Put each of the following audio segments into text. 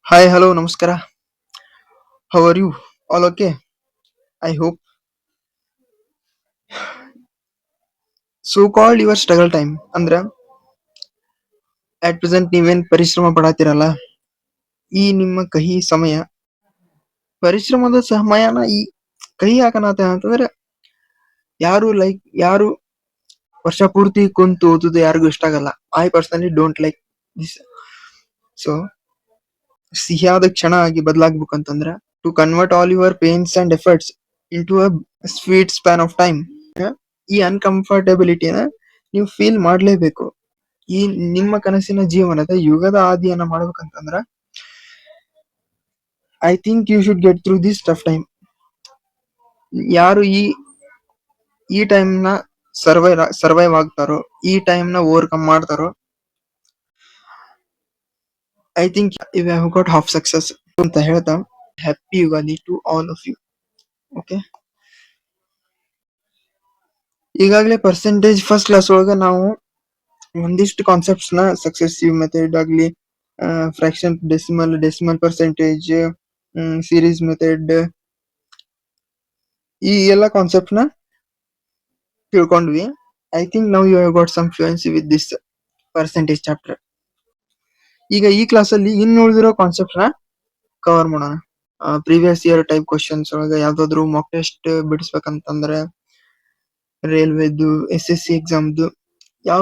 Hi, hello, namaskara. How are you? All okay? I hope. So called your struggle time ಅಂದ್ರೆ at present ನೀವೇನ್ ಪರಿಶ್ರಮ ಪಡಾತಿರಲ್ಲ ಈ ನಿಮ್ಮ ಕಹಿ ಸಮಯ ಪರಿಶ್ರಮದ ಸಮಯನ ಈ ಕಹಿ ಹಾಕನತ ಅಂತಂದ್ರೆ ಯಾರು ವರ್ಷ ಪೂರ್ತಿ ಕುಂತು ಓದುದು ಯಾರಿಗೂ ಇಷ್ಟ ಆಗಲ್ಲ. I personally don't like this. So ಸಿಹಿಯಾದ ಕ್ಷಣ ಆಗಿ ಬದಲಾಗ್ಬೇಕಂತಂದ್ರ to convert all your pains and efforts into a sweet span of time. ಈ ಅನ್ಕಂಫರ್ಟಬಿಲಿಟಿನ ನೀವು ಫೀಲ್ ಮಾಡ್ಲೇಬೇಕು. ಈ ನಿಮ್ಮ ಕನಸಿನ ಜೀವನದ ಯುಗದ ಆದಿಯನ್ನ ಮಾಡ್ಬೇಕಂತಂದ್ರ I think you should get through this tough time. ಯಾರು ಈ ಟೈಮ್ ನ ಸರ್ವೈವ್ ಆಗ್ತಾರೋ, ಈ ಟೈಮ್ ನ ಓವರ್ಕಮ್ ಮಾಡ್ತಾರೋ, I think you have got half success ಅಂತ ಹೇಳ್ತಾ happy Ugadi to all of you. Okay, ಈಗಾಗಲೇ ಪರ್ಸೆಂಟೇಜ್ ಫಸ್ಟ್ ಕ್ಲಾಸ್ ಒಳಗ ನಾವು ಒಂದಿಷ್ಟು ಕಾನ್ಸೆಪ್ಟ್ಸ್ ನ ಸಕ್ಸೆಸಿವ್ ಮೆಥಡ್ ಆಗ್ಲಿ, fraction, decimal percentage, series method, ಈ ಎಲ್ಲ ಕಾನ್ಸೆಪ್ಟ್ ನ ತಿಳ್ಕೊಂಡ್ವಿ. I think now you have got some fluency with this percentage chapter. ಈಗ ಈ ಕ್ಲಾಸ್ ಅಲ್ಲಿ ಉಳಿದಿರೋ ಕಾನ್ಸೆಪ್ಟ್ ನ ಕವರ್ ಮಾಡೋಣ. ಪ್ರೀವಿಯಸ್ ಇಯರ್ ಟೈಪ್ ಕ್ವಶನ್ಸ್ ಒಳಗ ಯಾವ್ದಾದ್ರು ಮಾಕ್ ಟೆಸ್ಟ್ ಬಿಡಿಸ್ಬೇಕಂತಂದ್ರೆ ರೈಲ್ವೆದು, SSC ಎಕ್ಸಾಮ್ದು, ಯಾವ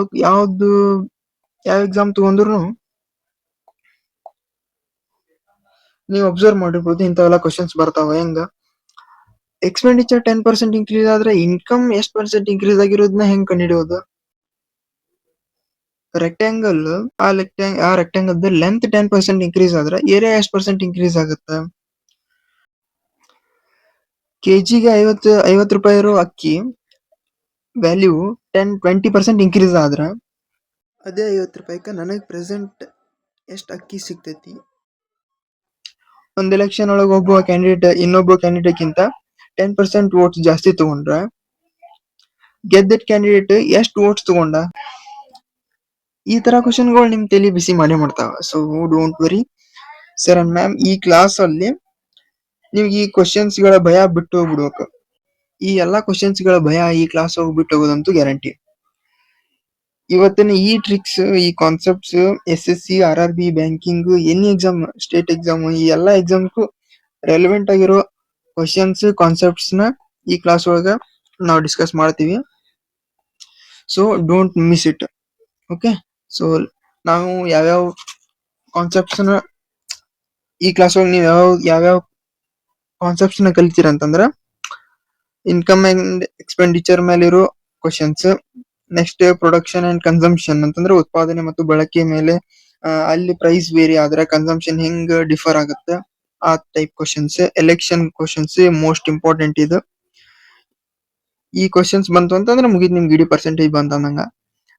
ಎಕ್ಸಾಮ್ ತಗೊಂಡ್ರು ನೀವು ಅಬ್ಸರ್ವ್ ಮಾಡಿರ್ಬೋದು ಇಂಥವೆಲ್ಲ ಕ್ವಶನ್ಸ್ ಬರ್ತಾವ. ಹೆಂಗ ಎಕ್ಸ್ಪೆಂಡಿಚರ್ 10% ಇನ್ಕ್ರೀಸ್ ಆದ್ರೆ ಇನ್ಕಮ್ ಎಷ್ಟು ಪರ್ಸೆಂಟ್ ಇನ್ಕ್ರೀಸ್ ಆಗಿರೋದನ್ನ ಹೆಂಗ್ ಕಂಡುಹಿಡಿಯೋದು? ರೆಕ್ಟ್ಯಾಂಗಲ್, ಆ ರೆಕ್ಟ್ಯಾಂಗಲ್ ಲೆಂತ್ 10% ಇನ್ಕ್ರೀಸ್ ಆದ್ರೆ ಏರಿಯಾ ಎಷ್ಟು ಪರ್ಸೆಂಟ್ ಇನ್ಕ್ರೀಸ್ ಆಗುತ್ತೆ? ಕೆಜಿಗೆ 50 ರೂಪಾಯಿ ಇರೋ ಅಕ್ಕಿ ವ್ಯಾಲ್ಯೂ 20% ಇನ್ಕ್ರೀಸ್ ಆದ್ರ ಅದೇ 50 ರೂಪಾಯಿಗೆ ನನಗೆ ಪ್ರೆಸೆಂಟ್ ಎಷ್ಟು ಅಕ್ಕಿ ಸಿಗ್ತೈತಿ? ಒಂದ್ ಎಲೆಕ್ಷನ್ ಒಳಗೆ ಒಬ್ಬ ಕ್ಯಾಂಡಿಡೇಟ್ ಇನ್ನೊಬ್ಬ ಕ್ಯಾಂಡಿಡೇಟ್ ಗಿಂತ 10% ವೋಟ್ಸ್ ಜಾಸ್ತಿ ತಗೊಂಡ್ರ ಗೆದ್ದಟ್ ಕ್ಯಾಂಡಿಡೇಟ್ ಎಷ್ಟು ವೋಟ್ಸ್ ತಗೊಂಡ? ಈ ತರ ಕ್ವಶನ್ಗಳು ನಿಮ್ ತಲೆ ಬಿಸಿ ಮಾಡೇ ಮಾಡ್ತಾವ. So don't worry sir and ma'am, ಈ ಕ್ಲಾಸ್ ಅಲ್ಲಿ ನಿಮ್ಗೆ ಈ ಕ್ವಶನ್ಸ್ ಗಳ ಭಯ ಬಿಟ್ಟು ಹೋಗ್ಬಿಡ್ಬೇಕು. ಈ ಎಲ್ಲಾ ಕ್ವಶನ್ಸ್ ಗಳ ಭಯ ಈ ಕ್ಲಾಸ್ ಹೋಗಿ ಬಿಟ್ಟು ಹೋಗೋದಂತೂ ಗ್ಯಾರಂಟಿ. ಇವತ್ತಿನ ಈ ಟ್ರಿಕ್ಸ್, ಈ concepts SSC, RRB, banking, any exam, state exam, ಈ ಎಲ್ಲಾ ಎಕ್ಸಾಮ್ಗೂ ರೆಲೆವೆಂಟ್ ಆಗಿರೋ ಕ್ವಶನ್ಸ್, ಕಾನ್ಸೆಪ್ಟ್ಸ್ ನ ಈ ಕ್ಲಾಸ್ ಒಳಗ ನಾವು ಡಿಸ್ಕಸ್ ಮಾಡ್ತೀವಿ. So don't miss it. Okay, so ನಾವು ಯಾವ್ಯಾವ ಕಾನ್ಸೆಪ್ಟ್ಸ್ ನ ಈ ಕ್ಲಾಸ್ ಒಳಗೆ ನೀವು ಯಾವ್ಯಾವ ಕಾನ್ಸೆಪ್ಟ್ಸ್ ನ ಕಲಿತೀರ ಅಂತಂದ್ರ ಇನ್ಕಮ್ ಅಂಡ್ ಎಕ್ಸ್ಪೆಂಡಿಚರ್ ಮೇಲೆ ಇರೋ questions, next production and consumption ಅಂತಂದ್ರೆ ಉತ್ಪಾದನೆ ಮತ್ತು ಬಳಕೆ ಮೇಲೆ, ಅಲ್ಲಿ ಪ್ರೈಸ್ ವೇರಿ ಆದ್ರೆ ಕನ್ಸಂಪ್ಷನ್ ಹೆಂಗ್ ಡಿಫರ್ ಆಗುತ್ತೆ, ಆ type questions. Election questions most important. ಇದು ಈ ಕ್ವಶನ್ಸ್ ಬಂತು ಅಂತಂದ್ರೆ ಮುಗಿದ್ ನಿಮ್ಗೆ ಇಡೀ ಪರ್ಸೆಂಟೇಜ್ ಬಂತ ಅಂದಂಗ.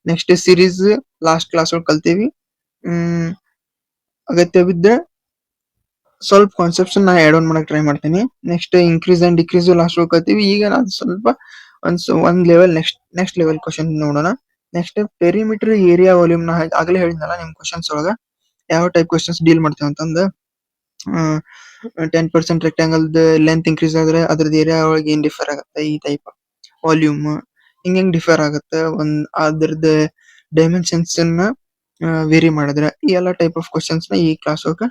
ನೆಕ್ಸ್ಟ್ ಸೀರೀಸ್ ಲಾಸ್ಟ್ ಕ್ಲಾಸ್ ಒಳಗೆ ಕಲ್ತೀವಿ. ಅಗತ್ಯ ಬಿದ್ದರೆ ಸ್ವಲ್ಪ ಕಾನ್ಸೆಪ್ಟ್ಸ್ ನಾ ಆಡ್ ಆನ್ ಮಾಡಕ್ ಟ್ರೈ ಮಾಡ್ತೀನಿ. Next increase and decrease last ಒಳಗೆ ಕಲ್ತೀವಿ. ಈಗ ನಾನು ಸ್ವಲ್ಪ ಒಂದ್ ಲೆವೆಲ್ ನೆಕ್ಸ್ಟ್ ಲೆವೆಲ್ ಕ್ವಶನ್ ನೋಡೋಣ. Next perimeter, area, volume. ನಾ ಆಗ್ಲೇ ಹೇಳಿದ್ನಲ್ಲ ನಿಮ್ ಕ್ವಶನ್ಸ್ ಒಳಗ ಯಾವ ಟೈಪ್ ಕ್ವಶನ್ಸ್ ಡೀಲ್ ಮಾಡ್ತೇವೆ ಅಂತಂದ 10% ರೆಕ್ಟಾಂಗಲ್ ಲೆಂತ್ ಇನ್ಕ್ರೀಸ್ ಆದ್ರೆ ಅದ್ರದ್ದು ಏರಿಯಾ ಒಳಗೆ ಏನ್ ಡಿಫರ್ ಆಗುತ್ತೆ, ಈ ಟೈಪ್ ವಾಲ್ಯೂಮ್ ಹಿಂಗ್ ಡಿಫರ್ ಆಗುತ್ತೆ, ಅದ್ರದ್ದು ಡೈಮೆನ್ಷನ್ಸ್ ನ ವೇರಿ ಮಾಡಿದ್ರೆ, ಈ ಎಲ್ಲ ಟೈಪ್ ಆಫ್ ಕ್ವಶನ್ಸ್ ನ ಈ ಕ್ಲಾಸ್ ಒಳಗ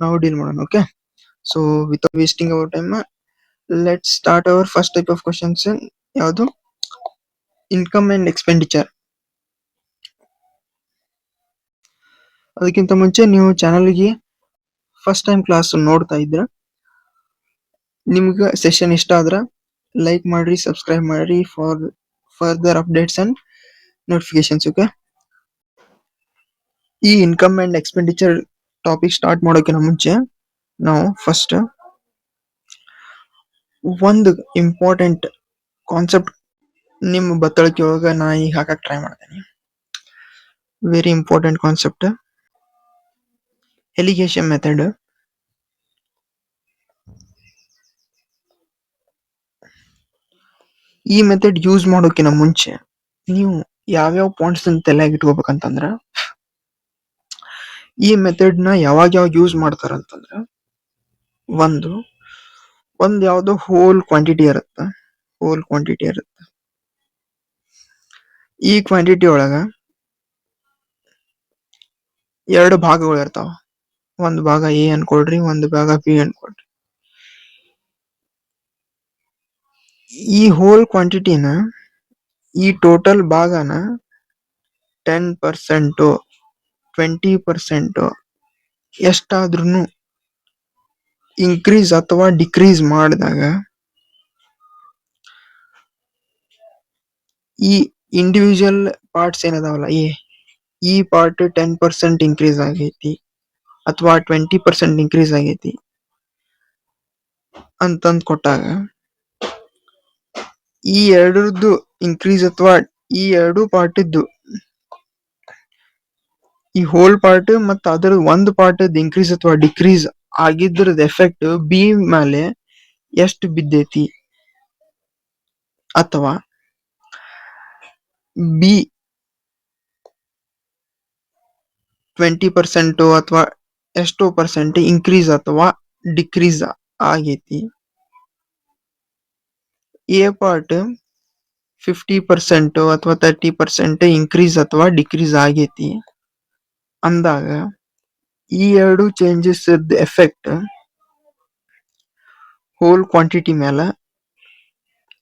ನಾವು ಡೀಲ್ ಮಾಡೋಣ. Okay, so without wasting our time let start our first type of questions. ಯಾವುದು? Income and expenditure. ಅದಕ್ಕಿಂತ ಮುಂಚೆ ನೀವು ಚಾನಲ್ಗೆ ಫಸ್ಟ್ ಟೈಮ್ ಕ್ಲಾಸ್ ನೋಡ್ತಾ ಇದ್ರ ನಿಮ್ಗೆ ಸೆಷನ್ ಇಷ್ಟ ಆದ್ರ ಲೈಕ್ ಮಾಡ್ರಿ, ಸಬ್ಸ್ಕ್ರೈಬ್ ಮಾಡ್ರಿ for further updates and notifications. Okay, ಈ income and expenditure topic start ಮಾಡೋಕಿನ ಮುಂಚೆ ನಾವು ಫಸ್ಟ್ ಒಂದು ಇಂಪಾರ್ಟೆಂಟ್ ಕಾನ್ಸೆಪ್ಟ್ ನಿಮ್ಮ ಬತ್ತಳಿಕೆ ಒಳಗ ನಾ ಈಗ ಹಾಕಕ್ ಟ್ರೈ ಮಾಡ್ತೇನೆ. Very important concept, allegation method. ಈ ಮೆಥಡ್ ಯೂಸ್ ಮಾಡೋಕಿನ ಮುಂಚೆ ನೀವು ಯಾವ್ಯಾವ ಪಾಯಿಂಟ್ಸ್ ತಲೆಯಾಗಿ ಇಟ್ಕೋಬೇಕಂತಂದ್ರ ಈ ಮೆಥಡ್ನ ಯಾವಾಗ ಯೂಸ್ ಮಾಡ್ತಾರಂತಂದ್ರ ಒಂದು ಯಾವ್ದೋ ಹೋಲ್ ಕ್ವಾಂಟಿಟಿ ಇರುತ್ತೆ. ಈ ಕ್ವಾಂಟಿಟಿ ಒಳಗ ಎರಡು ಭಾಗಗಳು ಇರ್ತಾವ. ಒಂದು ಭಾಗ ಎ ಅನ್ಕೊಳ್ರಿ, ಒಂದು ಭಾಗ ಬಿ ಅನ್ಕೊಳ್ರಿ. ಈ ಹೋಲ್ ಕ್ವಾಂಟಿಟಿನ, ಈ ಟೋಟಲ್ ಭಾಗನ 10%, 20% ಎಷ್ಟಾದ್ರೂ ಇನ್ಕ್ರೀಸ್ ಅಥವಾ ಡಿಕ್ರೀಸ್ ಮಾಡಿದಾಗ ಈ ಇಂಡಿವಿಜುವಲ್ ಪಾರ್ಟ್ಸ್ ಏನದಾವಲ್ಲ, ಈ ಪಾರ್ಟ್ 10% ಇನ್ಕ್ರೀಸ್ ಆಗೈತಿ ಅಥವಾ 20% ಇನ್ಕ್ರೀಸ್ ಆಗೈತಿ ಅಂತಂದ್ ಕೊಟ್ಟಾಗ, ಈ ಎರಡರದ್ದು ಇನ್ಕ್ರೀಸ್ ಅಥವಾ ಈ ಎರಡು ಪಾರ್ಟ್ ಇದ್ದು, ಈ ಹೋಲ್ ಪಾರ್ಟ್ ಮತ್ತು ಅದರ ಒಂದು ಪಾರ್ಟ್ ಇನ್ಕ್ರೀಸ್ ಅಥವಾ ಡಿಕ್ರೀಸ್ ಆಗಿದ್ರದ ಎಫೆಕ್ಟ್ ಬಿ ಮೇಲೆ ಎಷ್ಟು ಬಿದ್ದೈತಿ, ಅಥವಾ ಬಿ 20% ಅಥವಾ ಎಷ್ಟೋ ಪರ್ಸೆಂಟ್ ಇನ್ಕ್ರೀಸ್ ಅಥವಾ ಡಿಕ್ರೀಸ್ ಆಗೈತಿ, ಎ ಪಾರ್ಟ್ 50% ಅಥವಾ 30% ಇನ್ಕ್ರೀಸ್ ಅಥವಾ ಡಿಕ್ರೀಸ್ ಆಗೈತಿ ಅಂದಾಗ, ಈ ಎರಡು ಚೇಂಜಸ್ ಎಫೆಕ್ಟ್ ಹೋಲ್ ಕ್ವಾಂಟಿಟಿ ಮೇಲೆ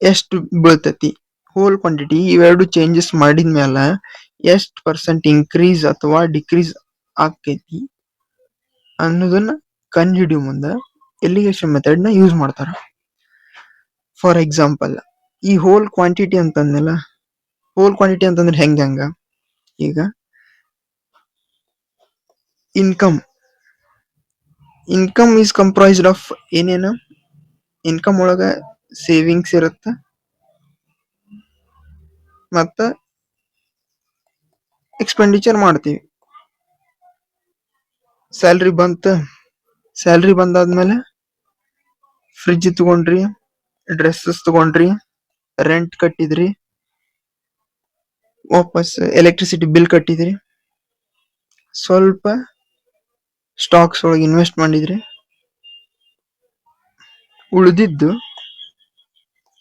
ಎಷ್ಟು ಬೀಳ್ತೈತಿ, ಹೋಲ್ ಕ್ವಾಂಟಿಟಿ ಇವೆರಡು ಚೇಂಜಸ್ ಮಾಡಿದ್ಮೇಲೆ ಎಷ್ಟು ಪರ್ಸೆಂಟ್ ಇನ್ಕ್ರೀಸ್ ಅಥವಾ ಡಿಕ್ರೀಸ್ ಆಕೈತಿ ಅನ್ನೋದನ್ನ ಕಂಡುಹಿಡಿಯೋ ಮುಂದೆ ಎಲಿಗೇಷನ್ ಮೆಥಡ್ ನ ಯೂಸ್ ಮಾಡ್ತಾರ. ಫಾರ್ ಎಕ್ಸಾಂಪಲ್, ಈ ಹೋಲ್ ಕ್ವಾಂಟಿಟಿ ಅಂತಂದಲ್ಲ, ಹೋಲ್ ಕ್ವಾಂಟಿಟಿ ಅಂತಂದ್ರೆ ಹೆಂಗ, ಈಗ ಇನ್ಕಮ್ ಈಸ್ ಕಂಪ್ರೈಸ್ಡ್ ಆಫ್ ಏನೇನು, ಇನ್ಕಮ್ ಒಳಗ ಸೇವಿಂಗ್ಸ್ ಇರುತ್ತ, ಮತ್ತ ಎಕ್ಸ್ಪೆಂಡಿಚರ್ ಮಾಡ್ತೀವಿ. ಸ್ಯಾಲ್ರಿ ಬಂದಾದ್ಮೇಲೆ ಫ್ರಿಡ್ಜ್ ತಗೊಂಡ್ರಿ, ಡ್ರೆಸ್ಸಸ್ ತಗೊಂಡ್ರಿ, ರೆಂಟ್ ಕಟ್ಟಿದ್ರಿ, ವಾಪಸ್ ಎಲೆಕ್ಟ್ರಿಸಿಟಿ ಬಿಲ್ ಕಟ್ಟಿದ್ರಿ, ಸ್ವಲ್ಪ ಸ್ಟಾಕ್ಸ್ ಒಳಗೆ ಇನ್ವೆಸ್ಟ್ ಮಾಡಿದ್ರಿ, ಉಳಿದಿದ್ದು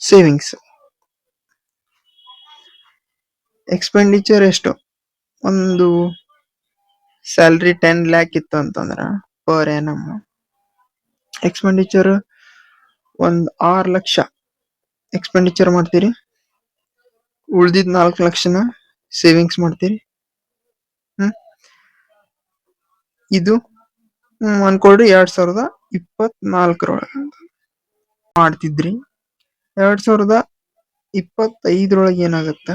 ಸೇವಿಂಗ್ಸ್. ಎಕ್ಸ್ಪೆಂಡಿಚರ್ ಎಷ್ಟು, ಒಂದು ಸ್ಯಾಲ್ರಿ 10 lakh ಇತ್ತು ಅಂತಂದ್ರ ಪರ್ ಆ್ಯನಮ್ ಎಕ್ಸ್ಪೆಂಡಿಚರ್ ಒಂದು 6 ಲಕ್ಷ ಎಕ್ಸ್ಪೆಂಡಿಚರ್ ಮಾಡ್ತೀರಿ, ಉಳ್ದಿದ್ 4 ಲಕ್ಷನ ಸೇವಿಂಗ್ಸ್ ಮಾಡ್ತೀರಿ. ಇದು ಅನ್ಕೊಳ್ರಿ 2024 ಮಾಡ್ತಿದ್ರಿ. 2025 ಏನಾಗತ್ತ,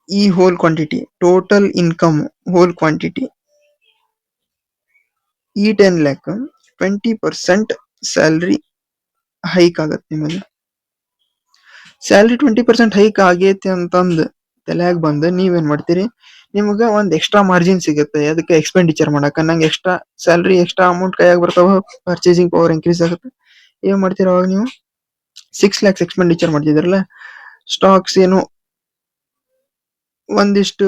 ಈ whole quantity total income whole quantity ಈ 10 lakh 20% ಸ್ಯಾಲ್ರಿ ಹೈಕ್ ಆಗತ್ತೆ. ನಿಮಗೆ ಸ್ಯಾಲ್ರಿ 20% ಹೈಕ್ ಆಗೈತಿ ಅಂತಂದು ತಲೆಯಾಗ ಬಂದ ನೀವೇನ್ ಮಾಡ್ತೀರಿ, ನಿಮ್ಗ ಒಂದ್ ಎಕ್ಸ್ಟ್ರಾ ಮಾರ್ಜಿನ್ ಸಿಗುತ್ತೆ ಅದಕ್ಕೆ ಎಕ್ಸ್ಪೆಂಡಿಚರ್ ಮಾಡಕ. ನಂಗೆ ಎಕ್ಸ್ಟ್ರಾ ಸ್ಯಾಲ್ರಿ, ಎಕ್ಸ್ಟ್ರಾ ಅಮೌಂಟ್ ಕೈಯಾಗ ಬರ್ತಾವ, ಪರ್ಚೇಸಿಂಗ್ ಪವರ್ ಇನ್ಕ್ರೀಸ್ ಆಗುತ್ತೆ. ಏನ್ ಮಾಡ್ತೀರ ಅವಾಗ ನೀವು 6 lakhs ಎಕ್ಸ್ಪೆಂಡಿಚರ್ ಮಾಡ್ತಿದ್ರಲ್ಲ, ಸ್ಟಾಕ್ಸ್ ಏನು ಒಂದಿಷ್ಟು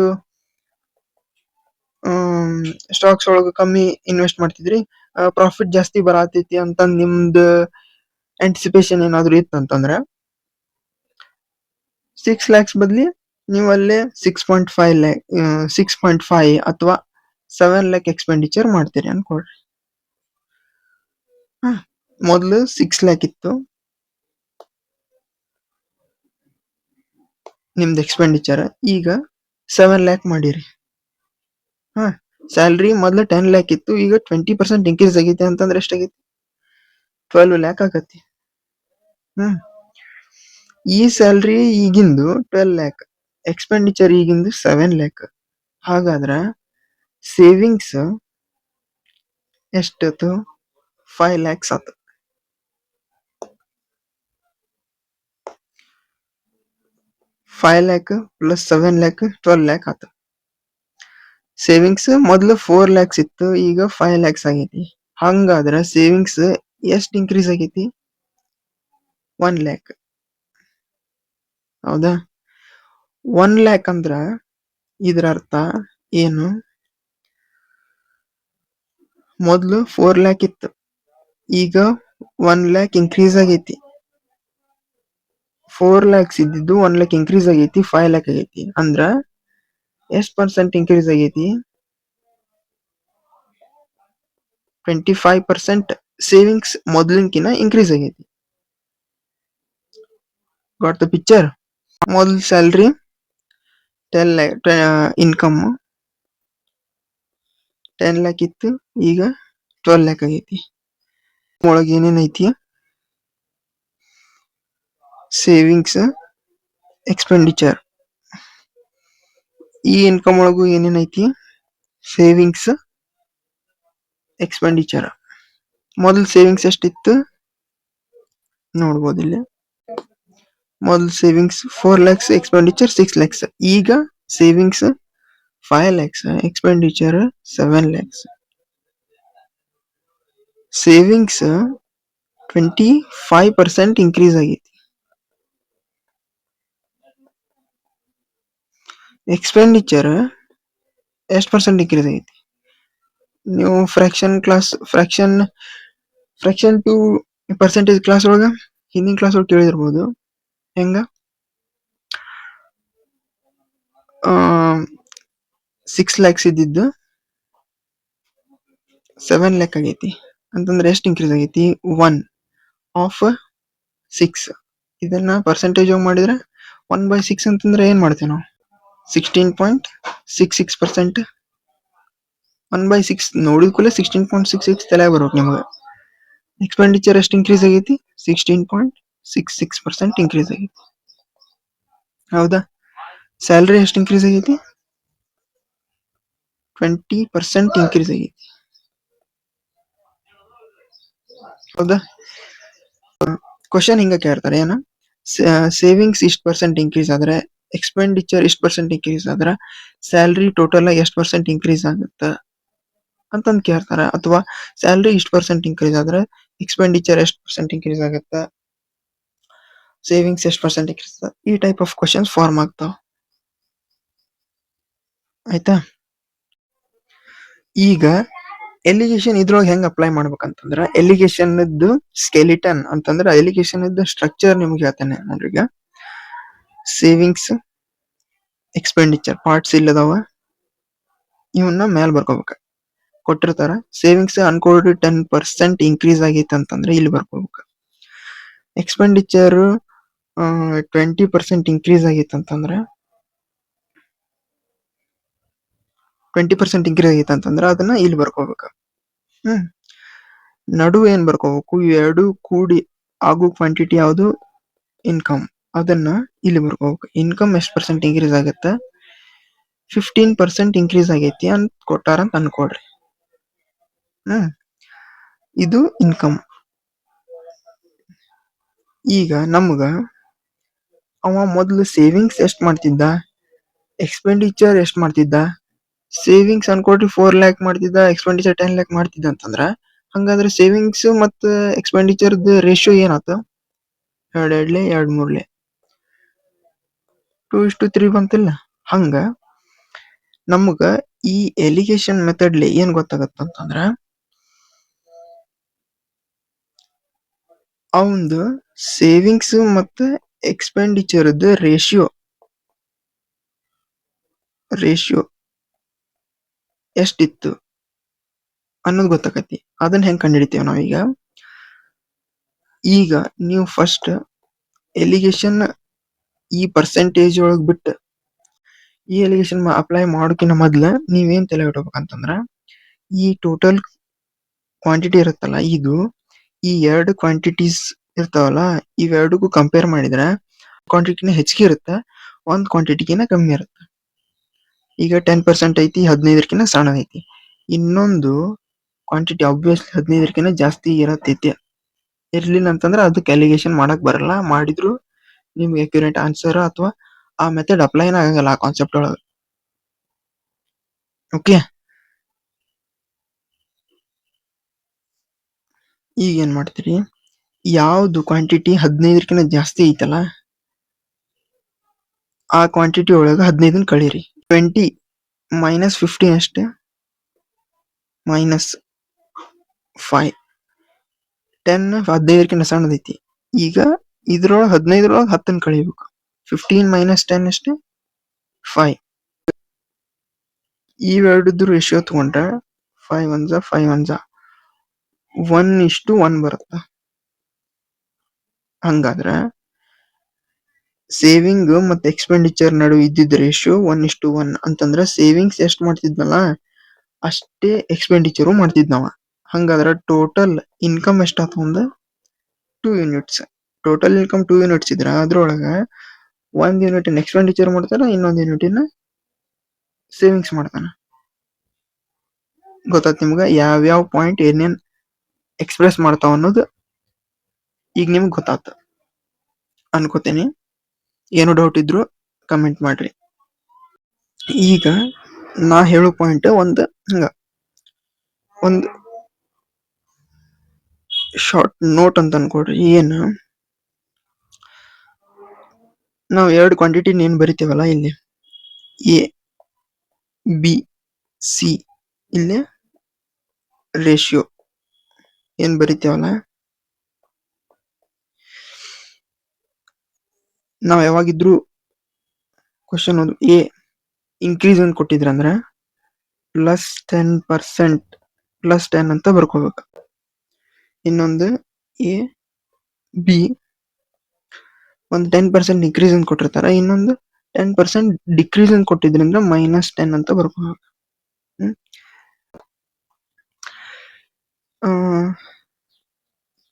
ಸ್ಟಾಕ್ಸ್ ಒಳಗ ಕಮ್ಮಿ ಇನ್ವೆಸ್ಟ್ ಮಾಡ್ತಿದ್ರಿ, ಪ್ರಾಫಿಟ್ ಜಾಸ್ತಿ ಬರತೈತಿ ಅಂತ ನಿಮ್ದು ಆಂಟಿಸಿಪೇಷನ್ ಏನಾದ್ರು ಇತ್ತಂತಂದ್ರ 6 lakhs ಬದ್ಲಿ ನೀವು ಅಲ್ಲೇ 6.5 ಅಥವಾ 7 lakh ಎಕ್ಸ್ಪೆಂಡಿಚರ್ ಮಾಡ್ತೀರಿ ಅನ್ಕೊಳ್ರಿ. ಮೊದಲು 6 lakh ಇತ್ತು ನಿಮ್ದು ಎಕ್ಸ್ಪೆಂಡಿಚರ್, ಈಗ 7 lakh ಮಾಡಿರಿ. ಸ್ಯಾಲ್ರಿ ಮೊದ್ಲು 10 lakh ಇತ್ತು, ಈಗ 20% ಇನ್ಕ್ರೀಸ್ ಆಗೈತಿ ಅಂತಂದ್ರೆ ಎಷ್ಟಾಗೈತಿ, 12 lakh ಆಗತ್ತಿ. ಈ ಸ್ಯಾಲ್ರಿ ಈಗಿಂದು 12 lakh, ಎಕ್ಸ್ಪೆಂಡಿಚರ್ ಈಗಿಂದು 7 lakh. ಹಾಗಾದ್ರ ಸೇವಿಂಗ್ಸ್ ಎಷ್ಟಾಯ್ತು, 5 lakhs ಆತು. 5 lakh ಪ್ಲಸ್ 7 lakh 12 lakh ಆತು. ಸೇವಿಂಗ್ಸ್ ಮೊದಲು 4 lakhs ಇತ್ತು, ಈಗ 5 lakhs ಆಗೈತಿ. ಹಂಗಾದ್ರ ಸೇವಿಂಗ್ಸ್ ಎಷ್ಟು ಇನ್ಕ್ರೀಸ್ ಆಗೈತಿ, 1 lakh. ಹೌದಾ? 1 lakh ಅಂದ್ರ ಇದ್ರ ಅರ್ಥ ಏನು ಮೊದಲು 4 ಲ್ಯಾಕ್ ಇತ್ತು, ಈಗ 1 ಲ್ಯಾಕ್ ಇನ್ಕ್ರೀಸ್ ಆಗೈತಿ. 4 ಲ್ಯಾಕ್ಸ್ ಇದ್ದಿದ್ದು 1 ಲ್ಯಾಕ್ ಇನ್ಕ್ರೀಸ್ ಆಗೈತಿ, 5 ಲ್ಯಾಕ್ ಆಗೈತಿ. ಅಂದ್ರ ಎಷ್ಟು ಪರ್ಸೆಂಟ್ ಇನ್ಕ್ರೀಸ್ ಆಗೈತಿ? 25% ಸೇವಿಂಗ್ಸ್ ಮೊದಲಿನಕಿನ ಇನ್ಕ್ರೀಸ್ ಆಗೈತಿ. Got the picture? ಮೊದಲು ಸ್ಯಾಲ್ರಿ 10 ಲ್ಯಾಕ್, ಇನ್ಕಮ್ 10 ಲ್ಯಾಕ್ ಇತ್ತು, ಈಗ 12 ಲ್ಯಾಕ್ ಆಗೈತಿ. ಒಳಗೆ ಏನೇನೈತಿ? Savings, expenditure. ಈ ಇನ್ಕಮ್ ಒಳಗೂ ಏನೇನೈತಿ? Savings, expenditure. ಮೊದಲು ಸೇವಿಂಗ್ಸ್ ಎಷ್ಟಿತ್ತು ನೋಡ್ಬೋದು ಇಲ್ಲಿ. ಮೊದಲು ಸೇವಿಂಗ್ಸ್ 4 ಲ್ಯಾಕ್ಸ್, ಎಕ್ಸ್ಪೆಂಡಿಚರ್ 6 ಲ್ಯಾಕ್ಸ್. ಈಗ savings 5 lakhs, expenditure 7 lakhs. Savings 25% increase ಆಗೈತಿ. ಎಕ್ಸ್ಪೆಂಡಿಚರ್ ಎಷ್ಟು ಪರ್ಸೆಂಟ್ ಇನ್ಕ್ರೀಸ್ ಆಗೈತಿ? ನೀವು ಫ್ರಾಕ್ಷನ್ ಟು ಪರ್ಸೆಂಟೇಜ್ ಕ್ಲಾಸ್ ಒಳಗ ಹಿಂದಿನ ಕ್ಲಾಸ್ ಒಳಗೆ ಕೇಳಿದಿರ್ಬೋದು. ಹೆಂಗ 6 ಲ್ಯಾಕ್ಸ್ ಇದ್ದಿದ್ದು 7 ಲ್ಯಾಕ್ ಆಗೈತಿ ಅಂತಂದ್ರೆ ಎಷ್ಟು ಇನ್ಕ್ರೀಸ್ ಆಗೈತಿ? 1 ಆಫ್ 6. ಇದನ್ನ ಪರ್ಸೆಂಟೇಜ್ ಮಾಡಿದ್ರೆ 1/6 ಅಂತಂದ್ರೆ ಏನ್ ಮಾಡ್ತೇವೆ ನಾವು? 16.66%. 1/6 ನೋಡಿದ ಕೂಡಲೇ 16.66 ತಲೆ ಬರ್ಬೇಕು ನಿಮಗೆ. ಎಕ್ಸ್ಪೆಂಡಿಚರ್ ಎಷ್ಟು ಇನ್ಕ್ರೀಸ್ ಆಗೈತಿ? 16.66% ಇನ್ಕ್ರೀಸ್ ಆಗೈತಿ. ಹೌದಾ? ಸ್ಯಾಲ್ರಿ ಎಷ್ಟು ಇನ್ಕ್ರೀಸ್ ಆಗೈತಿ? 20% ಇನ್ಕ್ರೀಸ್ ಆಗೈತಿ. ಹೌದಾ? ಕ್ವಶನ್ ಹಿಂಗ ಕೇಳ್ತಾರೆ, ಏನ ಸೇವಿಂಗ್ಸ್ ಇಷ್ಟು ಪರ್ಸೆಂಟ್ ಇನ್ಕ್ರೀಸ್ ಆದ್ರೆ, ಎಕ್ಸ್ಪೆಂಡಿಚರ್ ಇಷ್ಟು ಪರ್ಸೆಂಟ್ ಇನ್ಕ್ರೀಸ್ ಆದ್ರೆ, ಸ್ಯಾಲ್ರಿ ಟೋಟಲ್ ಎಷ್ಟು ಪರ್ಸೆಂಟ್ ಇನ್ಕ್ರೀಸ್ ಆಗುತ್ತ ಅಂತಂದು ಕೇಳ್ತಾರ. ಅಥವಾ ಸ್ಯಾಲ್ರಿ ಇಷ್ಟು ಪರ್ಸೆಂಟ್ ಇನ್ಕ್ರೀಸ್ ಆದ್ರೆ ಎಕ್ಸ್ಪೆಂಡಿಚರ್ ಎಷ್ಟು ಪರ್ಸೆಂಟ್ ಇನ್ಕ್ರೀಸ್ ಆಗುತ್ತ, ಸೇವಿಂಗ್ಸ್ ಎಷ್ಟು ಪರ್ಸೆಂಟ್ ಇನ್ಕ್ರೀಸ್ ಆಗುತ್ತೆ. ಈ ಟೈಪ್ ಆಫ್ ಕ್ವಶನ್ಸ್ ಫಾರ್ಮ್ ಆಗ್ತಾವ. ಆಯ್ತಾ? ಈಗ ಎಲಿಗೇಷನ್ ಇದ್ರೊಳಗೆ ಹೆಂಗ್ ಅಪ್ಲೈ ಮಾಡ್ಬೇಕಂತಂದ್ರ, ಎಲಿಗೇಷನ್ ಸ್ಕೆಲಿಟನ್ ಅಂತಂದ್ರ ಎಲಿಗೇಷನ್ ಸ್ಟ್ರಕ್ಚರ್ ನಿಮ್ಗೆ ಹೇಳ್ತಾನೆ ನೋಡ್ರಿ. ಈಗ ಸೇವಿಂಗ್ಸ್, ಎಕ್ಸ್ಪೆಂಡಿಚರ್ ಪಾರ್ಟ್ಸ್ ಇಲ್ಲದಾವ, ಇವನ್ನ ಮೇಲ್ ಬರ್ಕೋಬೇಕ. ಕೊಟ್ಟಿರ್ತಾರ ಸೇವಿಂಗ್ಸ್ ಅನ್ಕೋಲ್ಡ್ 10% ಇನ್ಕ್ರೀಸ್ ಆಗೈತೆ ಅಂತಂದ್ರೆ ಇಲ್ಲಿ ಬರ್ಕೋಬೇಕು. ಎಕ್ಸ್ಪೆಂಡಿಚರ್ 20% ಇನ್ಕ್ರೀಸ್ ಆಗೈತೆ ಅಂತಂದ್ರೆ 20% ಇನ್ಕ್ರೀಸ್ ಆಗೈತೆ ಅಂತಂದ್ರೆ ಅದನ್ನ ಇಲ್ಲಿ ಬರ್ಕೋಬೇಕು. ನಡು ಏನ್ ಬರ್ಕೋಬೇಕು? ಎರಡು ಕೂಡಿ ಆಗೋ ಕ್ವಾಂಟಿಟಿ ಯಾವುದು? ಇನ್ಕಮ್. ಅದನ್ನ ಇಲ್ಲಿ ಬರ್ಕೋಬೇಕು. ಇನ್ಕಮ್ ಎಷ್ಟು ಪರ್ಸೆಂಟ್ ಇನ್ಕ್ರೀಸ್ ಆಗುತ್ತೆ? 15% ಇನ್ಕ್ರೀಸ್ ಆಗೈತಿ ಅಂತ ಕೊಟ್ಟಾರ ಅಂತ ಅನ್ಕೊಡ್ರಿ. ಇದು ಇನ್ಕಮ್. ಈಗ ನಮ್ಗ ಅವ ಮೊದಲು ಸೇವಿಂಗ್ಸ್ ಎಷ್ಟು ಮಾಡ್ತಿದ್ದ, ಎಕ್ಸ್ಪೆಂಡಿಚರ್ ಎಷ್ಟು ಮಾಡ್ತಿದ್ದ? ಸೇವಿಂಗ್ಸ್ ಅನ್ಕೊಟ್ರಿ 4 ಲ್ಯಾಕ್ ಮಾಡ್ತಿದ್ದ, ಎಕ್ಸ್ಪೆಂಡಿಚರ್ 10 ಲ್ಯಾಕ್ ಮಾಡ್ತಿದ್ದ ಅಂತಂದ್ರ, ಹಂಗಾದ್ರೆ ಸೇವಿಂಗ್ಸ್ ಮತ್ತು ಎಕ್ಸ್ಪೆಂಡಿಚರ್ ರೇಷಿಯೋ ಏನಾಯ್ತು? 2 2 2:3 ಬಂತಿಲ್ಲ? ಹಂಗ ನಮಗ ಈ ಎಲಿಗೇಷನ್ ಮೆಥಡ್ಲಿ ಏನ್ ಗೊತ್ತಾಗತ್ತಂತಂದ್ರ, ಅವಂದು ಸೇವಿಂಗ್ಸ್ ಮತ್ತು ಎಕ್ಸ್ಪೆಂಡಿಚರ್ ರೇಷಿಯೋ ಎಷ್ಟಿತ್ತು ಅನ್ನೋದು ಗೊತ್ತಾಗತಿ. ಅದನ್ನ ಹೆಂಗ್ ಕಂಡುಹಿಡಿತೇವೆ ನಾವೀಗ? ಈಗ ನೀವು ಫಸ್ಟ್ ಎಲಿಗೇಷನ್ ಈ ಪರ್ಸೆಂಟೇಜ್ ಒಳಗೆ ಬಿಟ್ಟು ಈ ಎಲಿಗೇಷನ್ ಅಪ್ಲೈ ಮಾಡೋಕಿನ ಮೊದ್ಲ ನೀವೇನ್ ತಲೆ ಇಟ್ಕೋಬೇಕಂತಂದ್ರ, ಈ ಟೋಟಲ್ ಕ್ವಾಂಟಿಟಿ ಇರುತ್ತಲ್ಲ, ಇದು ಈ ಎರಡು ಕ್ವಾಂಟಿಟೀಸ್ ಇರ್ತಾವಲ್ಲ, ಇವೆರಡಕ್ಕೂ ಕಂಪೇರ್ ಮಾಡಿದ್ರೆ ಕ್ವಾಂಟಿಟಿನ ಹೆಚ್ಚಿಗೆ ಇರುತ್ತೆ, ಒಂದು ಕ್ವಾಂಟಿಟಿಗಿನ ಕಮ್ಮಿ ಇರುತ್ತೆ. ಈಗ 10% ಐತಿ, 15 ಸಣ್ಣ ಐತಿ. ಇನ್ನೊಂದು ಕ್ವಾಂಟಿಟಿ ಆಬ್ವಿಯಸ್ಲಿ 15 ಜಾಸ್ತಿ ಇರತೈತಿ. ಇರ್ಲಿಲ್ಲ ಅಂತಂದ್ರೆ ಅದಕ್ಕೆ ಎಲಿಗೇಷನ್ ಮಾಡಕ್ ಬರಲ್ಲ. ಮಾಡಿದ್ರು ನಿಮ್ಗೆ ಅಕ್ಯುರೇಟ್ ಆನ್ಸರ್ ಅಥವಾ ಆ ಮೆಥಡ್ ಅಪ್ಲೈನ ಆಗಲ್ಲ ಆ ಕಾನ್ಸೆಪ್ಟ್ ಒಳಗೆ. ಓಕೆ, ಈಗ ಏನ್ ಮಾಡ್ತೀರಿ? ಯಾವ್ದು ಕ್ವಾಂಟಿಟಿ 15 ಜಾಸ್ತಿ ಐತಲ್ಲ, ಆ ಕ್ವಾಂಟಿಟಿ ಒಳಗೆ 15 ಕಳೀರಿ. 20 -15 ಅಷ್ಟೇ, -5. 10 15ಕ್ಕಿಂತ ಸಣ್ಣದೈತಿ. ಈಗ ಇದ್ರೊಳಗೆ 15ರೊಳಗೆ 10 ಕಳಿಬೇಕು. 15 - 10 ಅಷ್ಟೇ 5. ಇವೆರಡದ್ದು ರೇಷಿಯೋ ತಗೊಂಡ್ರೆ 5 1 5 1 1:1 ಬರುತ್ತೆ. ಹಂಗಾದ್ರೆ ಸೇವಿಂಗ್ ಮತ್ತೆ ಎಕ್ಸ್ಪೆಂಡಿಚರ್ ನಡುವೆ ಇದ್ದಿದ್ದ ರೇಷಿಯೋ 1:1 ಅಂತಂದ್ರೆ ಸೇವಿಂಗ್ಸ್ ಎಷ್ಟು ಮಾಡ್ತಿದ್ನಲ್ಲ ಅಷ್ಟೇ ಎಕ್ಸ್ಪೆಂಡಿಚರು ಮಾಡ್ತಿದ್ನವ. ಹಂಗಾದ್ರೆ ಟೋಟಲ್ ಇನ್ಕಮ್ ಎಷ್ಟಾತ ಒಂದು 2 ಯೂನಿಟ್ಸ್. ಟೋಟಲ್ ಇನ್ಕಮ್ 2 ಯೂನಿಟ್ಸ್ ಇದ್ರೆ ಅದ್ರೊಳಗೆ 1 ಯೂನಿಟ್ ಎಕ್ಸ್ಪೆಂಡಿಚರ್ ಮಾಡ್ತಾನೆ, ಇನ್ನೊಂದು ಯೂನಿಟಿನ ಸೇವಿಂಗ್ಸ್ ಮಾಡ್ತಾನೆ. ಗೊತ್ತಾಯ್ತು ನಿಮ್ಗೆ ಯಾವ್ಯಾವ ಪಾಯಿಂಟ್ ಏನೇನ್ ಎಕ್ಸ್ಪ್ರೆಸ್ ಮಾಡ್ತಾವ ಅನ್ನೋದು ಈಗ ನಿಮ್ಗೆ ಗೊತ್ತಾತ ಅನ್ಕೋತೀನಿ. ಏನು ಡೌಟ್ ಇದ್ರು ಕಮೆಂಟ್ ಮಾಡ್ರಿ. ಈಗ ನಾ ಹೇಳೋ ಪಾಯಿಂಟ್ ಒಂದು ಶಾರ್ಟ್ ನೋಟ್ ಅಂತ ಅನ್ಕೊಡ್ರಿ. ಏನು ನಾವು 2 ಕ್ವಾಂಟಿಟಿ ಏನ್ ಬರಿತೇವಲ್ಲ ಇಲ್ಲಿ ಎ ಬಿ ಸಿ, ಇಲ್ಲಿ ರೇಷಿಯೋ ಏನ್ ಬರಿತೇವಲ್ಲ, ನಾವ್ ಯಾವಾಗಿದ್ರು ಕ್ವಶನ್ ಒಂದು ಎ ಇನ್ಕ್ರೀಸ್ ಅಂತ ಕೊಟ್ಟಿದ್ರಂದ್ರೆ +10% +10 ಅಂತ ಬರ್ಕೋಬೇಕು. ಇನ್ನೊಂದು ಎ ಬಿ ಒಂದು 10% ಇನ್ಕ್ರೀಸ್ ಅಂತ ಕೊಟ್ಟಿರ್ತಾರೆ, ಇನ್ನೊಂದು 10% ಡಿಕ್ರೀಸ್ ಅಂತ ಕೊಟ್ಟಿದ್ರಿಂದ -10 ಅಂತ ಬರ್ಕೋಬೇಕು.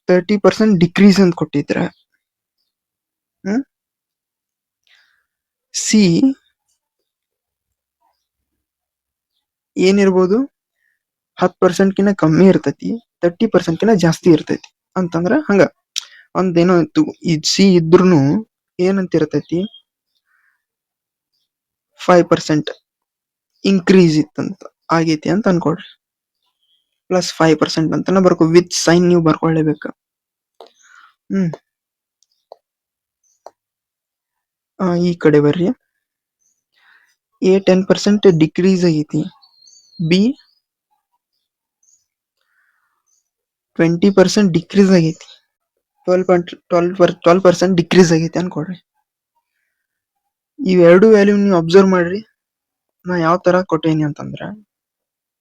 30% ಡಿಕ್ರೀಸ್ ಅಂತ ಕೊಟ್ಟಿದ್ರೆ ಸಿ ಏನಿರ್ಬೋದು 10%ಕಿಂತ ಕಮ್ಮಿ ಇರ್ತೈತಿ, 30%ಕಿಂತ ಜಾಸ್ತಿ ಇರ್ತೈತಿ ಅಂತಂದ್ರ ಹಂಗ ಒಂದೇನೋ ಸಿ ಇದ್ರೂ ಏನಂತ ಇರ್ತೈತಿ 5% ಇನ್ಕ್ರೀಸ್ ಇತ್ತಂತ ಆಗೈತಿ ಅಂತ ಅನ್ಕೊಡ್ರಿ. +5% ಅಂತಾನೆ ಬರ್ಕೊ, ವಿತ್ ಸೈನ್ ನೀವು ಬರ್ಕೊಳ್ಳೇಬೇಕು. ಈ ಕಡೆ ಬರ್ರಿ. ಎ 10% ಡಿಕ್ರೀಸ್ ಆಗೈತಿ, ಬಿ 20% ಡಿಕ್ರೀಸ್ ಆಗೈತಿ, 12% ಡಿಕ್ರೀಸ್ ಆಗೈತಿ ಅನ್ಕೊಡ್ರಿ. ಇವೆರಡು ವ್ಯಾಲ್ಯೂ ನೀವು ಅಬ್ಸರ್ವ್ ಮಾಡ್ರಿ. ನಾ ಯಾವ ತರ ಕೊಟ್ಟೇನಿ ಅಂತಂದ್ರ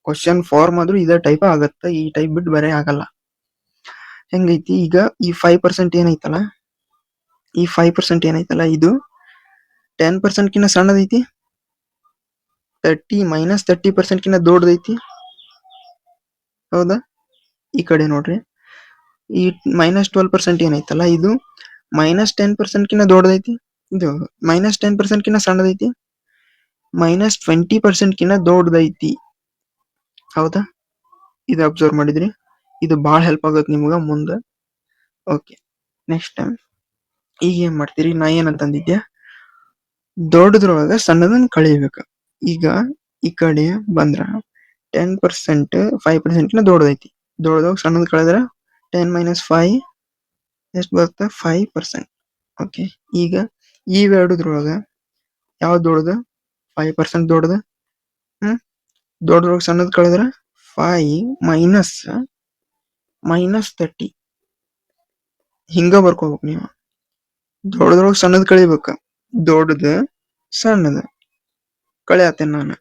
ಕ್ವಶನ್ ಫಾರ್ಮ್ ಆದ್ರೂ ಇದೇ ಟೈಪ್ ಆಗತ್ತ, ಈ ಟೈಪ್ ಬಿಟ್ಟು ಬೇರೆ ಆಗಲ್ಲ. ಹೆಂಗೈತಿ ಈಗ ಈ 5% ಏನೈತಲ್ಲ, ಈ 5% ಏನೈತಲ್ಲ ಇದು 10% ಕಿಂತ ಸಣ್ಣದೈತಿ, 30% ಕಿಂತ ದೊಡ್ಡದೈತಿ. ಹೌದಾ? ಈ ಕಡೆ ನೋಡ್ರಿ, ಈ -12% ಏನೈತಲ್ಲ ಇದು -10% ಕಿಂತ ದೊಡ್ಡದೈತಿ, ಇದು -10% ಕಿಂತ ಸಣ್ಣದೈತಿ, -20% ಕಿಂತ ದೊಡ್ಡದೈತಿ. ಹೌದಾ? ಇದು ಅಬ್ಸರ್ವ್ ಮಾಡಿದ್ರಿ, ಇದು ಬಹಳ ಹೆಲ್ಪ್ ಆಗುತ್ತೆ ನಿಮ್ಗ ಮುಂದೆ. ಓಕೆ, ನೆಕ್ಸ್ಟ್ ಈಗ ಏನ್ ಮಾಡ್ತೀರಿ, ನಾ ಏನಂತಂದಿದ್ದೆ ದೊಡ್ಡದ್ರೊಳಗ ಸಣ್ಣದನ್ನ ಕಳಿಬೇಕು. ಈಗ ಈ ಕಡೆ ಬಂದ್ರ 10% 5% ಕಿಂತ ದೊಡ್ಡದೈತಿ, ದೊಡ್ಡದಾಗ ಸಣ್ಣದ್ ಕಳೆದ್ರ 10 - 5 ಎಷ್ಟು ಬರುತ್ತೆ 5%. ಓಕೆ, ಈಗ ಇವೆರಡದ್ರೊಳಗ ಯಾವ್ದು ದೊಡ್ಡದು 5% ದೊಡ್ಡದು. ದೊಡ್ಡದ್ರೊಳಗ ಸಣ್ಣದ್ ಕಳೆದ್ರ 5 - 30 ಹಿಂಗ ಬರ್ಕೋಬೇಕು ನೀವು. ದೊಡ್ಡದ್ರೊಳಗ ಸಣ್ಣದ್ ಕಳಿಬೇಕ, ದೊಡ್ಡದು ಸಣ್ಣದು ಕಳಿಯತ್ತೇನೆ ನಾನು.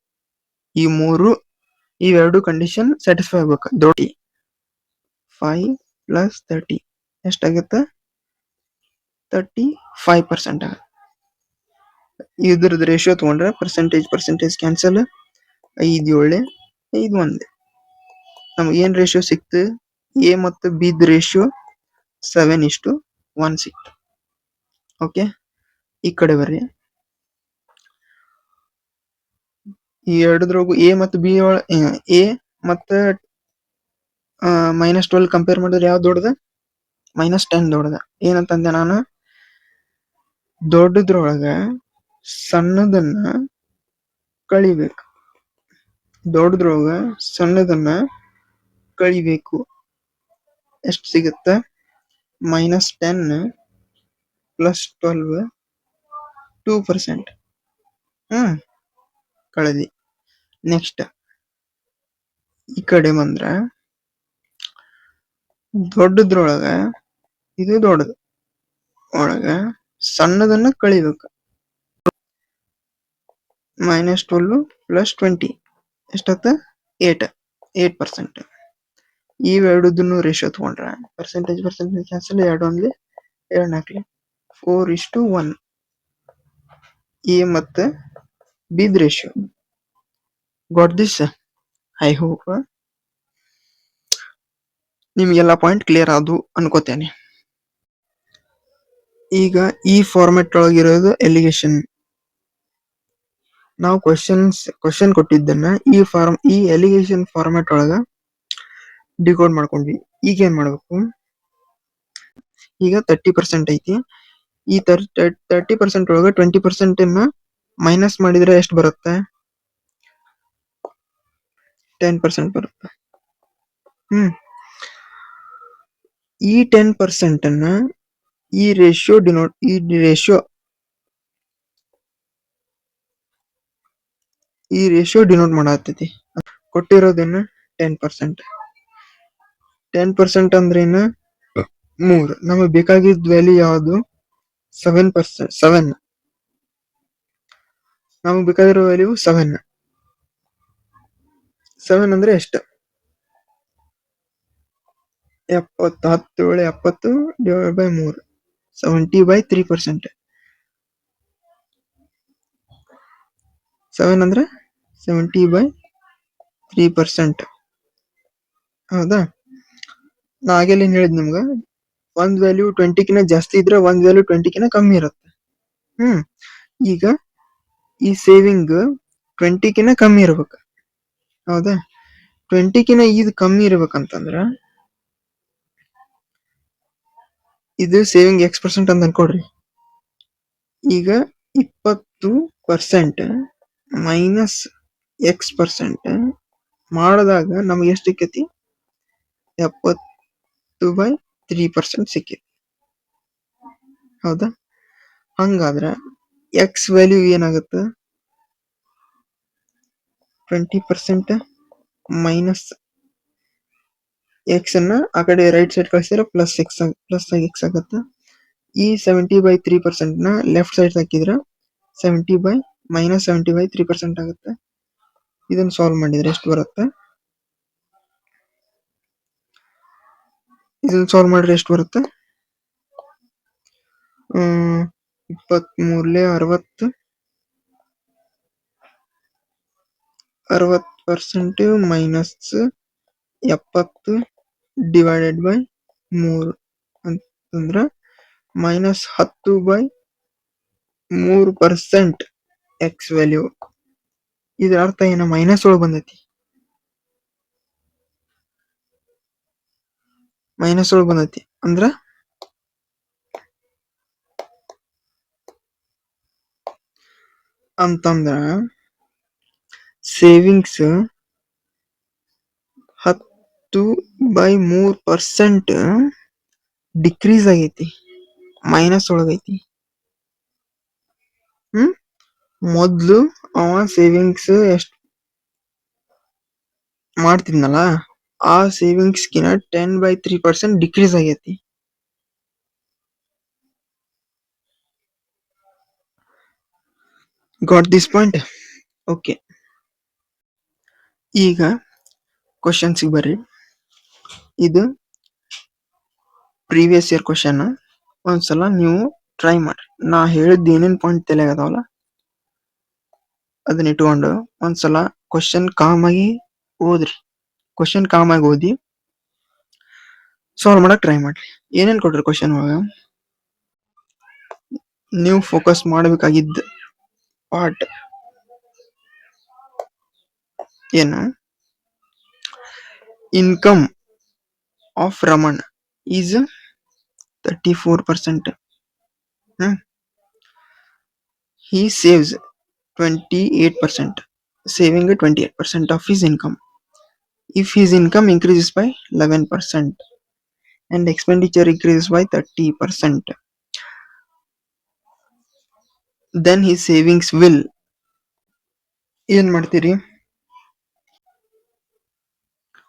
ಇವೆರಡು ಕಂಡೀಷನ್ ಸ್ಯಾಟಿಸ್ಫೈ ಆಗ್ಬೇಕು. 5 + 30 ಎಷ್ಟಾಗುತ್ತೆ 35% ಆಗುತ್ತೆ. ಇದ್ರದ್ದು ರೇಷಿಯೋ ತಗೊಂಡ್ರೆ ಪರ್ಸೆಂಟೇಜ್ ಕ್ಯಾನ್ಸಲ್, 5 7 5 1 ನಮ್ಗೆ ಏನ್ ರೇಷಿಯೋ ಸಿಕ್ತು, ಎ ಮತ್ತು ಬಿ ರೇಷಿಯೋ 7:1 ಸಿಕ್ತು. ಓಕೆ, ಈ ಕಡೆ ಬರ್ರಿ. ಈ ಎರಡದ್ರಾಗು ಎ ಮತ್ತು ಬಿ ಎ ಮತ್ತು -12 ಕಂಪೇರ್ ಮಾಡಿದ್ರೆ ಯಾವ್ದು ದೊಡ್ಡದ, -10 ದೊಡ್ಡದ. ಏನಂತಂದೆ ನಾನು, ದೊಡ್ಡದ್ರೊಳಗ ಸಣ್ಣದನ್ನ ಕಳಿಬೇಕು, ದೊಡ್ಡದ್ರೊಳಗ ಸಣ್ಣದನ್ನ ಕಳಿಬೇಕು. ಎಷ್ಟು ಸಿಗುತ್ತೆ -10 + 12 2%. ಕಳೆದಿ. ನೆಕ್ಸ್ಟ್ ಈ ಕಡೆ ಬಂದ್ರ ದೊಡ್ಡದ್ರೊಳಗ ಇದು ದೊಡ್ಡದು ಒಳಗ ಸಣ್ಣದನ್ನ ಕಳಿಬೇಕು. -12 + 20 ಎಷ್ಟಾಗ್ತ 8%. ಇವೆರಡದನ್ನು ರೇಷಿಯೋ ತಗೊಂಡ್ರ ಪರ್ಸೆಂಟೇಜ್ ಕ್ಯಾನ್ಸಲ್, 2 1 2 4 4:1 ಎ ಮತ್ತು ಬಿದ್ ratio. Got this? I hope ನಿಮ್ಗೆಲ್ಲ ಪಾಯಿಂಟ್ ಕ್ಲಿಯರ್ ಆದವು ಅನ್ಕೋತೇನೆ. ಈಗ ಈ ಫಾರ್ಮೆಟ್ ಒಳಗಿರೋದು ಎಲಿಗೇಷನ್. ನಾವು ಕ್ವಶನ್ ಕೊಟ್ಟಿದ್ದನ್ನ ಈ ಎಲಿಗೇಷನ್ ಫಾರ್ಮೆಟ್ ಒಳಗ ಡಿಕೋಡ್ ಮಾಡ್ಕೊಂಡ್ವಿ. ಈಗ ಏನ್ ಮಾಡ್ಬೇಕು? ಈಗ 30% ಐತಿ. ಈ 30% ಒಳಗ 20% ಮೈನಸ್ ಮಾಡಿದ್ರೆ ಎಷ್ಟು ಬರುತ್ತೆ? 10% ಬರುತ್ತೆ. ಈ 10% ಅನ್ನ ಈ ರೇಷಿಯೋ ಡಿನೋಟ್ ಮಾಡತ್ತೈತಿ. ಕೊಟ್ಟಿರೋದೇನು 10%. 10% ಅಂದ್ರೇನು? 3. ನಮಗೆ ಬೇಕಾಗಿದ್ದ ವ್ಯಾಲ್ಯೂ ಯಾವುದು? 7%. ನಮಗೆ ಬೇಕಾಗಿರೋ ವ್ಯಾಲ್ಯೂ 7. 7 ಅಂದ್ರೆ ಎಷ್ಟು? 70. 10 7 70/3 70/3%. 7 ಅಂದ್ರೆ 70/3%. ಹೌದಾ? ನಾ ಆಗೇಲಿ ಏನ್ ಹೇಳಿದ್ ನಿಮ್ಗ, ಒಂದ್ ವ್ಯಾಲ್ಯೂ 20 ಜಾಸ್ತಿ ಇದ್ರೆ ಒಂದ್ ವ್ಯಾಲ್ಯೂ 20 ಕಮ್ಮಿ ಇರುತ್ತೆ. ಈಗ ಈ ಸೇವಿಂಗ್ 20 ಕಮ್ಮಿ ಇರ್ಬೇಕು. ಹೌದಾ? 20 ಇದು ಕಮ್ಮಿ ಇರ್ಬೇಕಂತಂದ್ರ ಇದು ಸೇವಿಂಗ್ X% ಅಂತ ಅನ್ಕೊಡ್ರಿ. ಈಗ 20% ಮೈನಸ್ X% ಮಾಡಿದಾಗ ನಮ್ಗೆ ಎಷ್ಟು ಸಿಕ್ಕೈತಿ? 70/3% ಸಿಕ್ಕೈತಿ. ಹೌದಾ? ಹಂಗಾದ್ರೆ X ವ್ಯಾಲ್ಯೂ ಏನಾಗುತ್ತೆ? 20% ಮೈನಸ್ X ಅನ್ನ ಆ ಕಡೆ ರೈಟ್ ಸೈಡ್ ಕಳಿಸಿದ್ರೆ ಪ್ಲಸ್ X ಆಗುತ್ತೆ. ಈ 70/3% ನ ಲೆಫ್ಟ್ ಸೈಡ್ ಹಾಕಿದ್ರೆ -70/3% ಆಗುತ್ತೆ. ಇದನ್ನ ಸಾಲ್ವ್ ಮಾಡಿದ್ರೆ ಎಷ್ಟು ಬರುತ್ತೆ? ಇದನ್ನ ಸಾಲ್ವ್ ಮಾಡಿದ್ರೆ ಎಷ್ಟು ಬರುತ್ತೆ? 23 60 60% ಮೈನಸ್ 70 /3 ಅಂತಂದ್ರ -10/3% X ವ್ಯಾಲ್ಯೂ. ಇದ್ರ ಅರ್ಥ ಏನ? ಮೈನಸ್ ಒಳಗೆ ಬಂದೈತಿ. ಅಂದ್ರ ಸೇವಿಂಗ್ಸ್ 10/3% ಡಿಕ್ರೀಸ್ ಆಗೈತಿ, ಮೈನಸ್ ಒಳಗೈತಿ. ಮೊದ್ಲು ಅವ ಸೇವಿಂಗ್ಸ್ ಎಷ್ಟು ಮಾಡ್ತಿದ್ನಲ್ಲ, ಆ ಸೇವಿಂಗ್ಸ್ ಕಿನ 10/3% ಡಿಕ್ರೀಸ್ ಆಗೈತಿ. Got this point? ಓಕೆ. ಈಗ ಕ್ವಶನ್ಸಿಗೆ ಬರ್ರಿ. ಇದು ಪ್ರೀವಿಯಸ್ ಇಯರ್ ಕ್ವಶನ್. ಒಂದ್ಸಲ ನೀವು ಟ್ರೈ ಮಾಡ್ರಿ. ನಾ ಹೇಳಿದ ಏನೇನ್ ಪಾಯಿಂಟ್ ತಲೆಗದಾವಲ್ಲ ಅದನ್ನ ಇಟ್ಕೊಂಡು ಒಂದ್ಸಲ ಕ್ವಶನ್ ಕಾಮಾಗಿ ಓದ್ರಿ. ಕ್ವಶನ್ ಕಾಮಾಗಿ ಓದಿ ಸಾಲ್ವ್ ಮಾಡಕ್ ಟ್ರೈ ಮಾಡ್ರಿ. ಏನೇನ್ ಕೊಟ್ರಿ ಕ್ವಶನ್ ಒಳಗ? ನೀವು ಫೋಕಸ್ ಮಾಡಬೇಕಾಗಿದ್ದ ಪಾರ್ಟ್ ಏನು? Income of Raman is 34%. He saves 28%, saving 28% of his income. If his income increases by 11% and expenditure increases by 30%, then his savings will ಏನ್ ಮಾಡ್ತೀರಿ?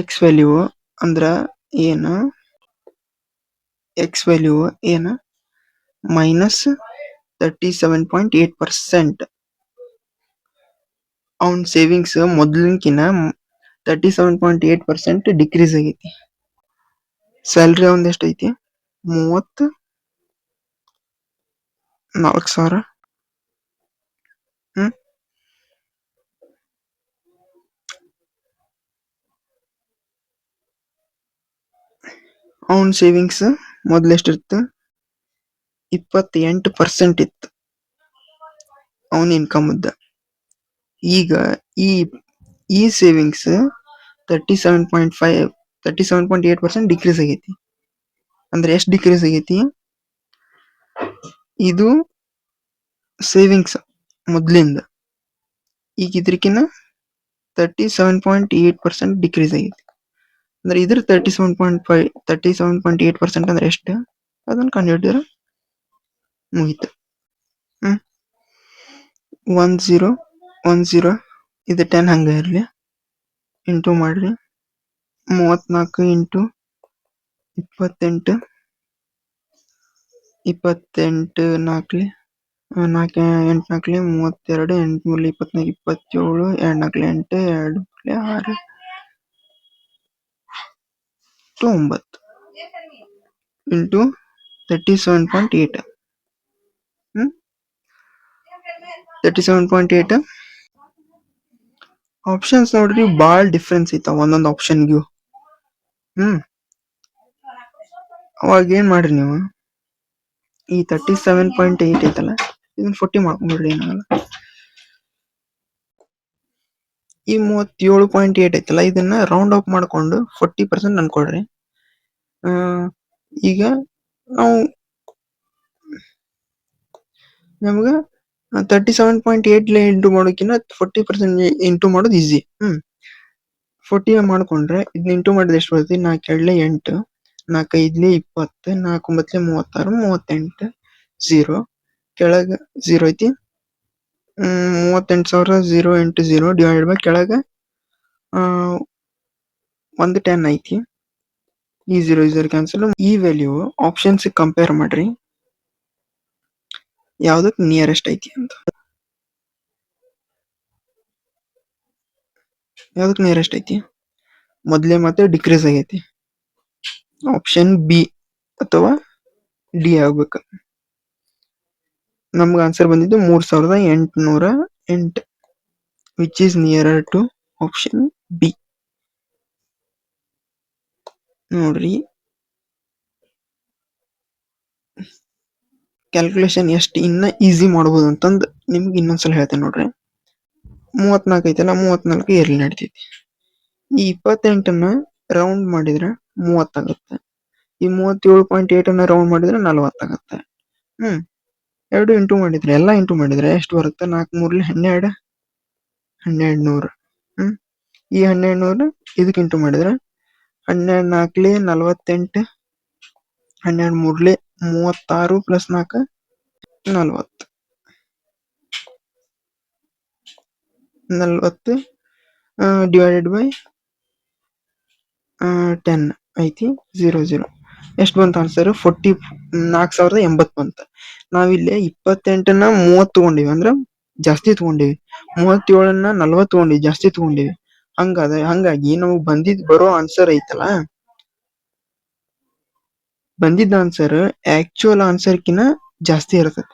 ಎಕ್ಸ್ ವ್ಯಾಲ್ಯೂ ಅಂದ್ರ ಏನು, ಎಕ್ಸ್ ವ್ಯಾಲ್ಯೂ ಏನು -37.8%. ಅವನ್ ಸೇವಿಂಗ್ಸ್ ಮೊದ್ಲಿನ್ಕಿನ 37.8% ಡಿಕ್ರೀಸ್ ಆಗೈತಿ. ಸ್ಯಾಲ್ರಿ ಅವನ್ ಎಷ್ಟೈತಿ 34,000. ಅವನ್ ಸೇವಿಂಗ್ಸ್ ಮೊದ್ಲು ಎಷ್ಟಿತ್ತು 28% ಇತ್ತು ಅವನ್ ಇನ್ಕಮ್ ಇದ್ದ. ಈಗ ಈ ಸೇವಿಂಗ್ಸ್ 37.8% ಡಿಕ್ರೀಸ್ ಆಗೈತಿ. ಅಂದ್ರೆ ಎಷ್ಟು ಡಿಕ್ರೀಸ್ ಆಗೈತಿ, ಇದು ಸೇವಿಂಗ್ಸ್ ಮೊದ್ಲಿಂದ ಈಗ ಇದ್ರಕಿನ್ನ 37.8% ಡಿಕ್ರೀಸ್ ಆಗೈತಿ. ಅಂದ್ರೆ ಇದ್ರ 37.8% ಅಂದ್ರೆ ಎಷ್ಟು ಅದನ್ನ ಕಂಡುಹಿಡಿದ್ರೆ ಮುಗೀತು. 1010 ಇದು 10 ಹಂಗ ಇರ್ಲಿ, ಇಂಟು ಮಾಡ್ರಿ 34 ಇಂಟು 28 28 4 4 8 4 32 8 3 24 27 2 4 8 2 6 9 ಇಂಟು 37.8 37.8. ಆಪ್ಷನ್ಸ್ ನೋಡ್ರಿ ಬಾಳ ಡಿಫ್ರೆನ್ಸ್ ಐತಾವ ಒಂದೊಂದು ಆಪ್ಷನ್ಗೂ. ಅವಾಗ ಏನ್ ಮಾಡ್ರಿ ನೀವು ಈ 37.8 ಐತಲ್ಲ ಇದನ್ನ 40 ಮಾಡ್ಕೊಂಡ್ಬಿಡ್ರಿ, ಏನಾಗಲ್ಲ. ಈ 37.8 ಐತಲ್ಲ ಇದನ್ನ ರೌಂಡ್ ಅಪ್ ಮಾಡ್ಕೊಂಡು 40% ಅನ್ಕೊಡ್ರಿ. ಈಗ ನಾವು ನಮ್ಗ 37.8 ಇಂಟು ಮಾಡೋಕಿನ್ನ 40% ಇಂಟು ಮಾಡೋದು ಈಸಿ. 40 ಮಾಡ್ಕೊಂಡ್ರೆ ಇದನ್ನ ಇಂಟು ಮಾಡಿದ್ರೆ ಎಷ್ಟು ಬರ್ತೈತಿ, 4 2 8 4 5 20 4 9 36 38 0 ಕೆಳಗ 0 ಐತಿ. 38,000 0 8 0 ಡಿವೈಡ್ ಬೈ ಕೆಳಗ ಒಂದು 10 ಐತಿ. ಈ 0 0 ಕ್ಯಾನ್ಸಲ್. ಈ ವ್ಯಾಲ್ಯೂ ಆಪ್ಷನ್ಸ್ ಕಂಪೇರ್ ಮಾಡ್ರಿ ಯಾವ್ದಕ್ ನಿಯರೆಸ್ಟ್ ಐತಿ ಅಂತ. ಯಾವ್ದಕ್ ನಿಯರೆಸ್ಟ್ ಐತಿ, ಮೊದ್ಲೇ ಮತ್ತೆ ಡಿಕ್ರೀಸ್ ಆಗೈತಿ. ಆಪ್ಷನ್ ಬಿ ಅಥವಾ ಡಿ ಆಗ್ಬೇಕು. ನಮ್ಗೆ ಆನ್ಸರ್ ಬಂದಿದ್ದು 3,808 which is nearer to option B. ನೋಡ್ರಿ ಕ್ಯಾಲ್ಕುಲೇಷನ್ ಎಷ್ಟು ಇನ್ನ ಈಸಿ ಮಾಡ್ಬೋದು ಅಂತಂದು ನಿಮ್ಗೆ ಇನ್ನೊಂದ್ಸಲ ಹೇಳ್ತೇನೆ ನೋಡ್ರಿ. 34 ಐತಲ್ಲ 34 ಇರ್ಲಿ ನಡಿತೈತಿ. ಈ 28 ರೌಂಡ್ ಮಾಡಿದ್ರೆ 30 ಆಗುತ್ತೆ. ಈ 37.8 ರೌಂಡ್ ಮಾಡಿದ್ರೆ 40 ಆಗುತ್ತೆ. ಎರಡು ಇಂಟು ಮಾಡಿದ್ರೆ ಎಲ್ಲ ಇಂಟು ಮಾಡಿದ್ರೆ ಎಷ್ಟು ಬರುತ್ತೆ, 4 3 12 1200. ಈ 1200 ಇದಕ್ಕೆ ಇಂಟು ಮಾಡಿದ್ರೆ 12 4 48 12 3 36 ಪ್ಲಸ್ 4 40 ಡಿವೈಡೆಡ್ ಬೈ 10 ಐತಿ 0 0 ಎಷ್ಟು ಬಂತು ಆನ್ಸರ್ 4,080 ಬಂತು. ನಾವಿಲ್ಲಿ 28ನ್ನ 30 ತಗೊಂಡಿವಿ ಅಂದ್ರೆ ಜಾಸ್ತಿ ತಗೊಂಡಿವಿ, 37ನ್ನ 40 ತಗೊಂಡಿವಿ ಜಾಸ್ತಿ ತಗೊಂಡಿವಿ. ಹಂಗಾಗಿ ನಮಗ್ ಬರೋ ಆನ್ಸರ್ ಐತಲ್ಲ, ಬಂದಿದ್ದ ಆನ್ಸರ್ ಆಕ್ಚುಯಲ್ ಆನ್ಸರ್ಕಿನ್ನ ಜಾಸ್ತಿ ಇರ್ತದೆ.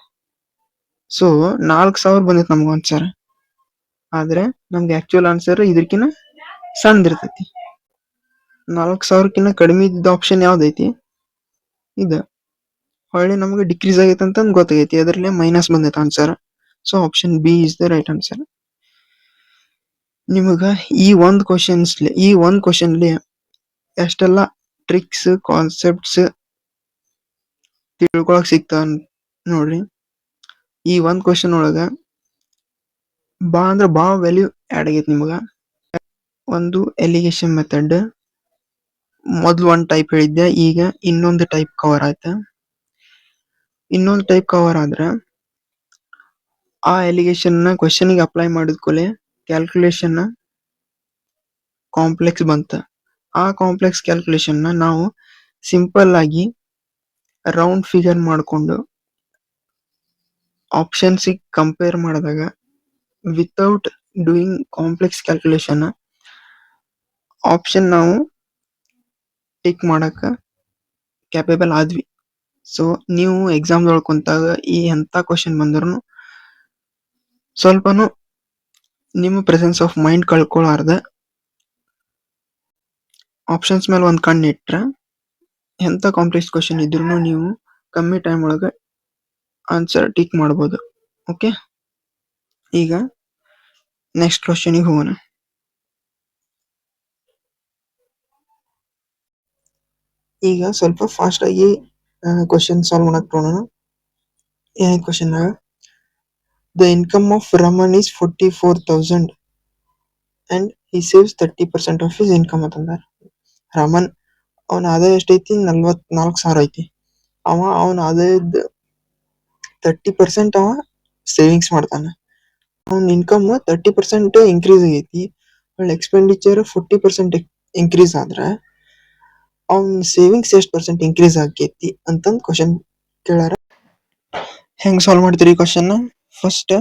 ಸೊ 4,000 ಬಂದಿತ್ತು ನಮ್ಗೆ ಆನ್ಸರ್, ಆದ್ರೆ ನಮ್ಗೆ ಆಕ್ಚುಯಲ್ ಆನ್ಸರ್ ಇದಕ್ಕಿನ್ನ ಸಣ್ಣದಿರ್ತೈತಿ. 4,000ಕ್ಕಿಂತ ಕಡಿಮೆ ಇದ್ದ ಆಪ್ಷನ್ ಯಾವ್ದೈತಿ, ಇದು. ಹೊಳ್ಳಿ ನಮ್ಗೆ ಡಿಕ್ರೀಸ್ ಆಗೈತೆ ಅಂತ ಗೊತ್ತಾಗೈತಿ, ಅದರಲ್ಲೇ ಮೈನಸ್ ಬಂದೈತೆ answer. So option B is the right answer. ನಿಮಗ ಈ ಒಂದು ಕ್ವಶನ್ಲಿ ಎಷ್ಟೆಲ್ಲ ಟ್ರಿಕ್ಸ್ ಕಾನ್ಸೆಪ್ಟ್ಸ್ ತಿಳ್ಕೊಳಕ್ ಸಿಗ್ತಾವ ನೋಡ್ರಿ. ಈ ಒಂದು ಕ್ವಶನ್ ಒಳಗ ಬಾ ಅಂದ್ರೆ ಬಾ ವ್ಯಾಲ್ಯೂ ಆಡ್ ಆಗೈತಿ ನಿಮಗ. ಒಂದು ಎಲಿಗೇಷನ್ ಮೆಥಡ್, ಮೊದ್ಲು ಒಂದು ಟೈಪ್ ಹೇಳಿದ್ದೆ, ಈಗ ಇನ್ನೊಂದು ಟೈಪ್ ಕವರ್ ಆಯ್ತಾ. ಇನ್ನೊಂದು ಟೈಪ್ ಕವರ್ ಆದ್ರೆ ಆ ಎಲಿಗೇಷನ್ ಕ್ವಶನ್ಗೆ ಅಪ್ಲೈ ಮಾಡಿದ ಕೂಡಲೇ ಕ್ಯಾಲ್ಕುಲೇಷನ್ ಕಾಂಪ್ಲೆಕ್ಸ್ ಬಂತ. ಆ ಕಾಂಪ್ಲೆಕ್ಸ್ ಕ್ಯಾಲ್ಕುಲೇಷನ್ನ ನಾವು ಸಿಂಪಲ್ ಆಗಿ ರೌಂಡ್ ಫಿಗರ್ ಮಾಡಿಕೊಂಡು ಆಪ್ಷನ್ಸಿಗೆ ಕಂಪೇರ್ ಮಾಡಿದಾಗ without doing complex calculation option ನಾವು ಟಿಕ್ ಮಾಡಕ್ಕೆ ಕ್ಯಾಪೇಬಲ್ ಆದ್ವಿ. ಸೊ ನೀವು ಎಕ್ಸಾಮ್ದೊಳಗೆ ಕುಂತಾಗ ಈ ಎಂಥ ಕ್ವಶನ್ ಬಂದ್ರೂ ಸ್ವಲ್ಪನೂ ನಿಮ್ಮ ಪ್ರೆಸೆನ್ಸ್ ಆಫ್ ಮೈಂಡ್ ಕಳ್ಕೊಳಾರ್ದ ಆಪ್ಷನ್ಸ್ ಮೇಲೆ ಒಂದು ಕಣ್ಣು ಇಟ್ರೆ ಎಂಥ ಕಾಂಪ್ಲೆಕ್ಸ್ ಕ್ವಶನ್ ಇದ್ರೂ ನೀವು ಕಮ್ಮಿ ಟೈಮ್ ಒಳಗೆ ಆನ್ಸರ್ ಟಿಕ್ ಮಾಡ್ಬೋದು. ಓಕೆ, ಈಗ ನೆಕ್ಸ್ಟ್ ಕ್ವಶನಿಗೆ ಹೋಗೋಣ. ಈಗ ಸ್ವಲ್ಪ ಫಾಸ್ಟಾಗಿ ಕ್ವಶನ್ ಸಾಲ್ವ್ ಮಾಡಕ್ಕೆ ನೋಡೋಣ. ಏನೇ question, the income of Raman is 44,000 and he saves 30% of his income ಅಂತಂದಾರ. ರಮನ್ ಅವನ ಆದಾಯ ಎಷ್ಟೈತಿ? 44,000 ಐತಿ. ಅವನ ಆದಾಯದ 30% ಅವ ಸೇವಿಂಗ್ಸ್ ಮಾಡ್ತಾನೆ. ಅವನ ಇನ್ಕಮ್ 30% ಇನ್ಕ್ರೀಸ್ ಆಗೈತಿ, ಅವಳ ಎಕ್ಸ್ಪೆಂಡಿಚರ್ 40% ಇನ್ಕ್ರೀಸ್ ಆದ್ರೆ ಅವನ ಸೇವಿಂಗ್ಸ್ ಎಷ್ಟು ಪರ್ಸೆಂಟ್ ಇನ್ಕ್ರೀಸ್ ಆಗೈತಿ ಅಂತಂದು ಕ್ವಶನ್ ಕೇಳಾರ. ಹೆಂಗೆ ಸಾಲ್ವ್ ಮಾಡ್ತೀರಿ ಈ ಕ್ವಶನ್ನ? ಫಸ್ಟ್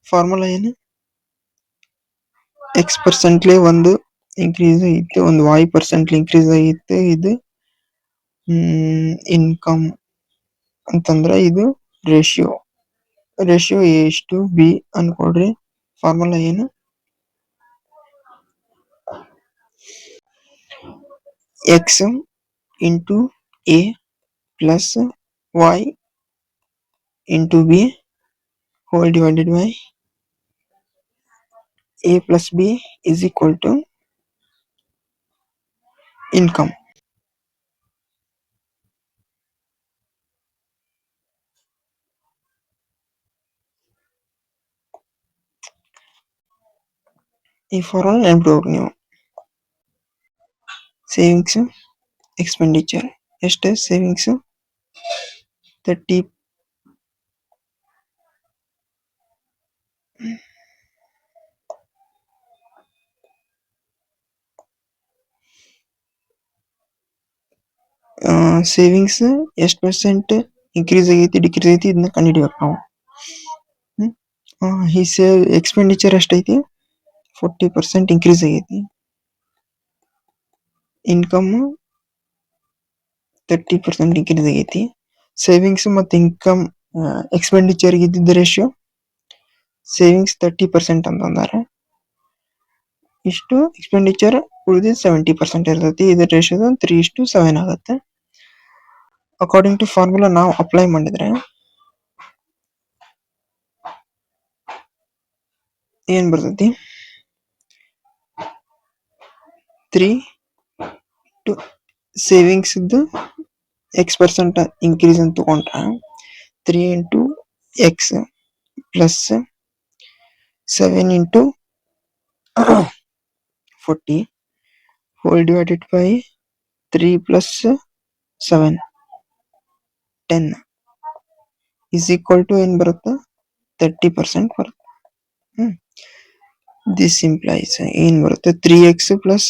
ಫಾರ್ಮುಲಾ ಏನು? ಎಕ್ಸ್ ಪರ್ಸೆಂಟ್ಲಿ ಒಂದು ಇನ್ಕ್ರೀಸ್ ಆಗಿತ್ತು, ಒಂದು y% ಇನ್ಕ್ರೀಸ್ ಆಗಿತ್ತು. ಇದು ಇನ್ಕಮ್ ಅಂತಂದ್ರೆ ಇದು ರೇಷಿಯೋ A:B ಅನ್ಕೊಡ್ರಿ. ಫಾರ್ಮುಲಾ ಏನು? X into A plus y into B whole divided by A plus B is equal to income. ಈ ಫಾರ್ಮುಲಾ ನೆನ್ಪಿಡ್ಬೇಕು ನೀವು. ಸೇವಿಂಗ್ಸ್ ಎಕ್ಸ್ಪೆಂಡಿಚರ್ ಎಷ್ಟು? ಸೇವಿಂಗ್ಸ್ 30 ಸೇವಿಂಗ್ಸ್ ಎಷ್ಟು ಪರ್ಸೆಂಟ್ ಇನ್ಕ್ರೀಸ್ ಆಗೈತಿ ಡಿಕ್ರೀಸ್ ಆಗೈತಿ ಇದನ್ನ ಕಂಡುಹಿಡಿಬೇಕು ನಾವು. ಈ ಎಕ್ಸ್ಪೆಂಡಿಚರ್ ಎಷ್ಟೈತಿ? 40% ಇನ್ಕ್ರೀಸ್ ಆಗೈತಿ. ಇನ್ಕಮ್ 30% ಇನ್ಕ್ರೀಸ್ ಆಗೈತಿ. ಸೇವಿಂಗ್ಸ್ ಮತ್ತು ಇನ್ಕಮ್ ಎಕ್ಸ್ಪೆಂಡಿಚರ್ ಇದ್ದಿದ್ದ ರೇಷಿಯೋ ಸೇವಿಂಗ್ಸ್ 30% ಅಂತಂದಾರ. ಇಷ್ಟು ಎಕ್ಸ್ಪೆಂಡಿಚರ್ ಉಳಿದಿದ್ದು 70% ಇರ್ತೈತಿ. ಇದ್ರ ರೇಷಿಯೋ 3:7 ಆಗುತ್ತೆ. ಅಕಾರ್ಡಿಂಗ್ ಟು ಫಾರ್ಮುಲಾ ನಾವು ಅಪ್ಲೈ ಮಾಡಿದ್ರೆ ಏನ್ ಬರ್ತೈತಿ? 3 ಟು ಸೇವಿಂಗ್ಸ್ X% ಇನ್ಕ್ರೀಸ್ ಅಂತ ತಗೊಂಡ್ರೆ 3 into X plus 7 into 40 whole divided by 3 plus 7 10 is equal to ಏನು ಬರುತ್ತೆ? 30% ಬರುತ್ತೆ. ದಿಸ್ ಇಂಪ್ಲೈಸ್ ಏನು ಬರುತ್ತೆ? 3x ಪ್ಲಸ್